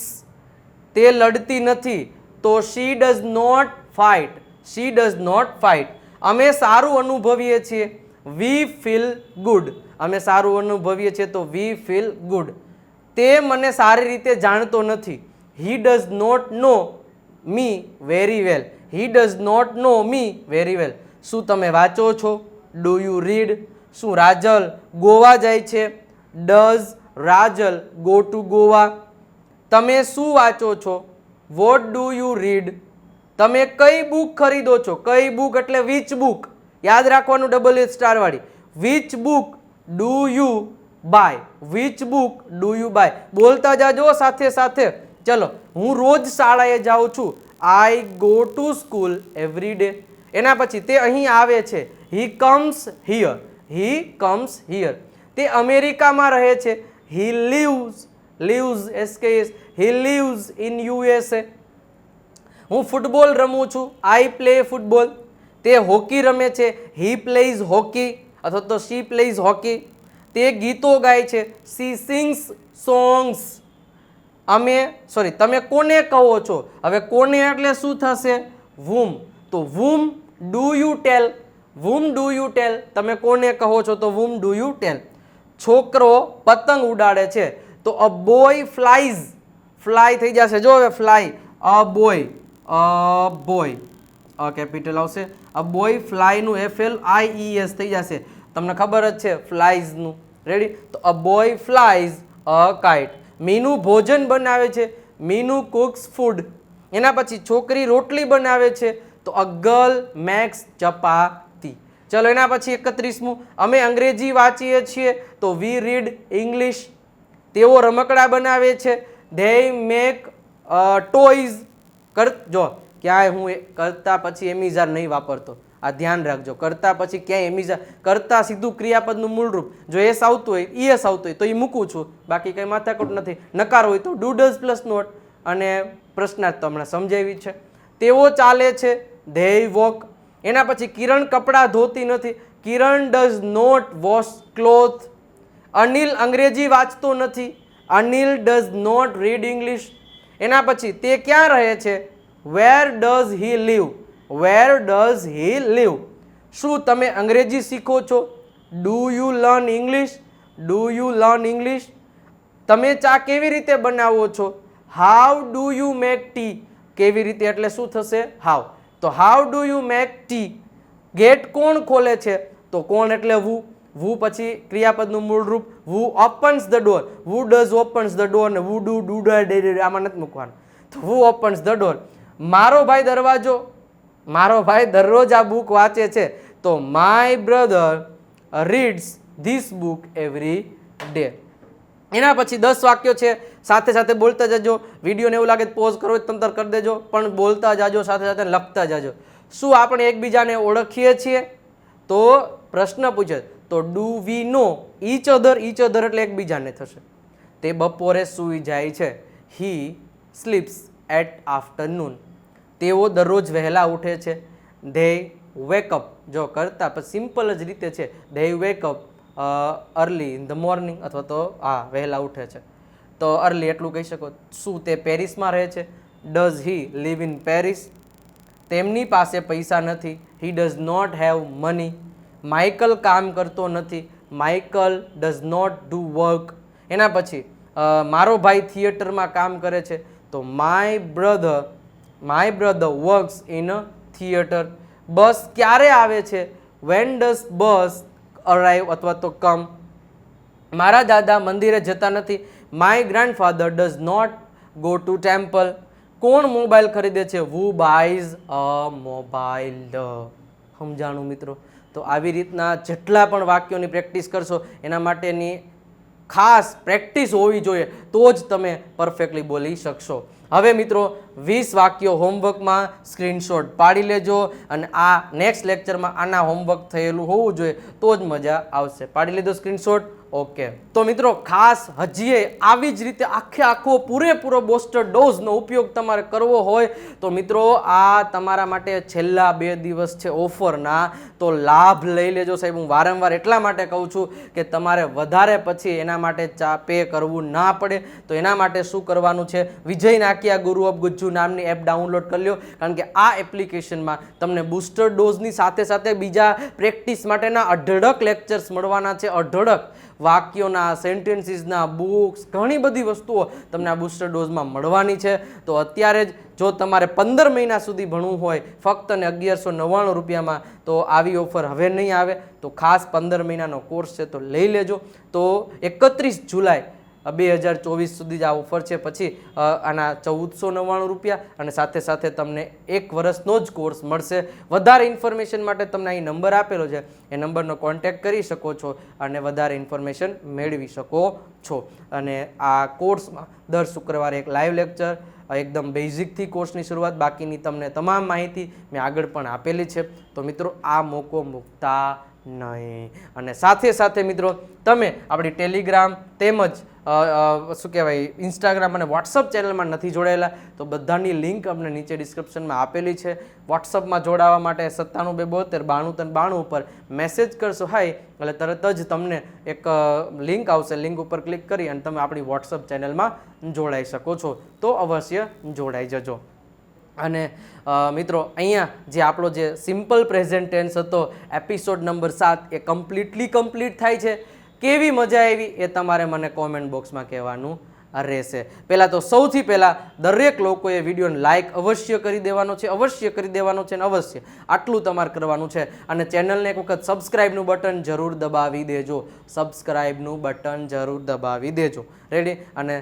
તે લડતી નથી તો she does not fight. She does not fight. અમે સારું અનુભવીએ છીએ. We feel good. અમે સારું અનુભવીએ છીએ તો વી ફીલ ગુડ. તે મને સારી રીતે જાણતો નથી. He does not know me very well. He does not know me very well. શું તમે વાંચો છો? Do you read. શું રાજલ ગોવા જાય છે? Does Rajal go to Goa. તમે શું વાંચો છો? What do you read? તમે કઈ બુક ખરીદો છો? કઈ બુક એટલે વિચ બુક, યાદ રાખવાનું, ડબલ એચ સ્ટાર વાળી. Which book do you buy? Which book do you buy? બોલતા જાજો સાથે સાથે. ચલો, હું રોજ શાળાએ જાઉં છું. I go to school every day. એના પછી તે અહીં આવે છે. He comes here. He comes here. તે અમેરિકામાં રહે છે. He lives SKS. He lives in USA. હું ફૂટબોલ રમું છું. I play football. તે હોકી રમે છે. હી પ્લેઝ હોકી અથવા તો શી પ્લેઝ હોકી. તે ગીતો ગાય છે. C sings songs. તમે કોને કહો છો? હવે કોને એટલે શું થશે? whom. તો whom do you tell? whom do you tell? તમે કોને કહો છો તો whom do you tell? છોકરો પતંગ ઉડાડે છે તો a boy flies. ફ્લાય થઈ જશે, જો હવે ફ્લાય. a boy કેપિટલ આવશે. a boy fly નું FLIES થઈ જશે. તમને ખબર જ છે ફ્લાઇઝ નું. રેડી? તો a boy flies a kite. Meenu ભોજન બનાવે છે. Meenu cooks food. એના પછી છોકરી રોટલી બનાવે છે તો a girl makes ચપાતી. ચલો, એના પછી 31મું, અમે અંગ્રેજી વાંચીએ છીએ તો we read English. તેઓ રમકડા બનાવે છે. they make toys. જો ક્યાંય હું કરતા પછી એમિઝાર નહીં વાપરતો, આ ધ્યાન રાખજો. કરતા પછી ક્યાંય એમિઝાર, કરતા સીધું ક્રિયાપદનું મૂળરૂપ. જો એસ આવતું હોય, ES આવતું હોય તો એ મૂકું છું, બાકી કંઈ માથાકૂટ નથી. નકાર હોય તો ડુ ડઝ પ્લસ નોટ. અને પ્રશ્નાર્થ તો હમણાં સમજાવી છે. તેઓ ચાલે છે. they walk. એના પછી કિરણ કપડાં ધોતી નથી. Kiran does not wash cloth. Anil અંગ્રેજી વાંચતો નથી. Anil does not read English. એના પછી તે ક્યાં રહે છે? Where does he live? Where does he live? શું તમે અંગ્રેજી શીખો છો? Do you learn English? Do you learn English? તમે ચા કેવી રીતે બનાવો છો? How do you make tea? કેવી રીતે એટલે શું થશે? હાઉ. તો how do you make tea? Get કોણ ખોલે છે? તો કોણ એટલે વુ. વુ પછી ક્રિયાપદનું મૂળ રૂપ. Who opens the door. Who does opens the door ને વુ ડુ આમાં નથી મૂકવાનું. તો વુ ઓપન્સ ધ ડોર. મારો ભાઈ દરરોજ આ બુક વાંચે છે તો my brother reads this book every day. એના પછી 10 વાક્યો છે, સાથે સાથે બોલતા જજો. વિડીયોને એવું લાગે પોઝ કરો તંતર કરી દેજો, પણ બોલતા જાજો, સાથે સાથે લખતા જાજો. શું આપણે એકબીજાને ઓળખીએ છીએ? તો પ્રશ્ન પૂછે તો do we know each other? Each other એટલે એકબીજાને થશે. તે બપોરે સૂઈ જાય છે. He sleeps at afternoon. તેઓ દરરોજ વહેલા ઉઠે છે. They wake up. જો કરતા પણ સિમ્પલ જ રીતે છે. They wake up early in the morning અથવા તો વહેલા ઉઠે છે તો અર્લી એટલું કહી શકો. શું તે પેરિસમાં રહે છે? Does he live in Paris? તેમની પાસે પૈસા નથી. He does not have money. Michael કામ કરતો નથી. Michael does not do work. એના પછી મારો ભાઈ થિયેટરમાં કામ કરે છે તો my brother works in a theatre. Bus ક્યારે આવે છે? વેન ડઝ બસ અરાઈવ અથવા તો કમ. મારા દાદા મંદિરે જતા નથી. My grandfather does not go to temple. કોણ મોબાઈલ ખરીદે છે? Who buys a mobile. સમજાણું મિત્રો? તો આવી રીતના જેટલા પણ વાક્યોની પ્રેક્ટિસ કરશો એના માટેની ખાસ પ્રેક્ટિસ હોવી જોઈએ તો જ તમે પરફેક્ટલી બોલી શકશો. હવે મિત્રો 20 વાક્યો હોમવર્કમાં સ્ક્રીનશોટ પાડી લેજો અને આ નેક્સ્ટ લેક્ચરમાં આના હોમવર્ક થયેલું હોવું જોઈએ તો જ મજા આવશે. પાડી લીધો સ્ક્રીનશોટ? ઓકે. તો મિત્રો ખાસ હજીએ આવી જ રીતે આખો પૂરેપૂરો બૂસ્ટર ડોઝનો ઉપયોગ તમારે કરવો હોય તો મિત્રો આ તમારા માટે છેલ્લા 2 દિવસ છે ઓફરના, તો લાભ લઈ લેજો સાહેબ. હું વારંવાર એટલા માટે કહું છું કે તમારે વધારે પછી એના માટે પે કરવું ના પડે. તો એના માટે શું કરવાનું છે? વિજય નાકિયા ગુરુ ઓફ ગુજ્જુ નામની એપ ડાઉનલોડ કરી લો, કારણ કે આ એપ્લિકેશનમાં તમને બૂસ્ટર ડોઝની સાથે સાથે બીજા પ્રેક્ટિસ માટેના અઢળક લેક્ચર્સ મળવાના છે. અઢળક વાક્યોના, સેન્ટેન્સીસના, બુક્સ, ઘણી બધી વસ્તુઓ તમને આ બૂસ્ટર ડોઝમાં મળવાની છે. તો અત્યારે જ જો તમારે 15 મહિના સુધી ભણવું હોય ફક્ત ને 1199 રૂપિયામાં, તો આવી ઓફર હવે નહીં આવે. તો ખાસ 15 મહિનાનો કોર્સ છે તો લઈ લેજો. તો 31 જુલાઈ 2024 સુધી જ આ ઓફર છે. પછી આના 1499 રૂપિયા અને સાથે સાથે તમને 1 વર્ષનો જ કોર્સ મળશે. વધારે ઇન્ફોર્મેશન માટે તમને અહીં નંબર આપેલો છે, એ નંબરનો કોન્ટેક્ટ કરી શકો છો અને વધારે ઇન્ફોર્મેશન મેળવી શકો છો. અને આ કોર્સમાં દર શુક્રવારે એક લાઈવ લેક્ચર, એકદમ બેઝિકથી કોર્સની શરૂઆત, બાકીની તમને તમામ માહિતી મેં આગળ પણ આપેલી છે. તો મિત્રો આ મોકો મૂકતા નહીં. અને સાથે સાથે મિત્રો તમે આપણી ટેલિગ્રામ તેમજ શું કહેવાય ઇન્સ્ટાગ્રામ અને વોટ્સઅપ ચેનલમાં નથી જોડાયેલા તો બધાની લિંક અમને નીચે ડિસ્ક્રિપ્શનમાં આપેલી છે. વોટ્સઅપમાં જોડાવા માટે 9792729392 ઉપર મેસેજ કરશો હાય એટલે તરત જ તમને એક લિંક આવશે. લિંક ઉપર ક્લિક કરી અને તમે આપણી વોટ્સઅપ ચેનલમાં જોડાઈ શકો છો. તો અવશ્ય જોડાઈ જજો. અને મિત્રો અહીંયા જે આપણો જે સિમ્પલ પ્રેઝન્ટ ટેન્સ હતો એપિસોડ નંબર 7 એ કમ્પ્લીટ થાય છે. કેવી મજા આવી એ તમારે મને કોમેન્ટ બોક્સમાં કહેવાનું રહેશે. પહેલાં તો સૌથી પહેલાં દરેક લોકોએ વિડીયોને લાઇક અવશ્ય કરી દેવાનો છે, અને અવશ્ય આટલું તમારે કરવાનું છે. અને ચેનલને એક વખત સબસ્ક્રાઇબનું બટન જરૂર દબાવી દેજો. રેડી? અને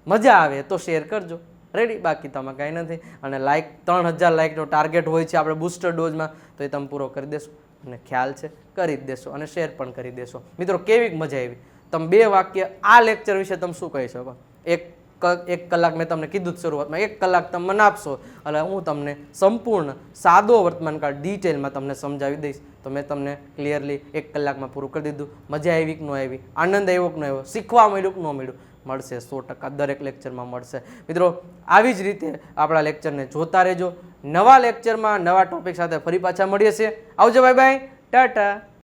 મજા આવે તો શેર કરજો. રેડી? બાકી તમે કાંઈ નથી. અને લાઇક 3000 લાઇકનો ટાર્ગેટ હોય છે આપણે બૂસ્ટર ડોઝમાં, તો એ તમે પૂરો કરી દેશો. અને ખ્યાલ છે કરી જ દેશો અને શેર પણ કરી દેશો. મિત્રો કેવી મજા આવી? તમે 2 વાક્ય આ લેક્ચર વિશે તમે શું કહી શકો? એક કલાક મેં તમને કીધું શરૂઆતમાં, 1 કલાક તમે મને આપશો એટલે હું તમને સંપૂર્ણ સાદો વર્તમાનકાળ ડિટેલમાં તમને સમજાવી દઈશ. તો મેં તમને ક્લિયરલી 1 કલાકમાં પૂરું કરી દીધું. મજા આવી કે ન આવી? આનંદ આવ્યો કે ન આવ્યો? શીખવા મળ્યું કે ન મળ્યું? મળશે 100%, દરેક લેક્ચરમાં મળશે. મિત્રો આવી જ રીતે આપણા લેક્ચરને જોતા રહેજો. નવા લેક્ચરમાં નવા ટોપિક સાથે ફરી પાછા મળીએ છીએ. આવજો, બાય બાય, ટાટા.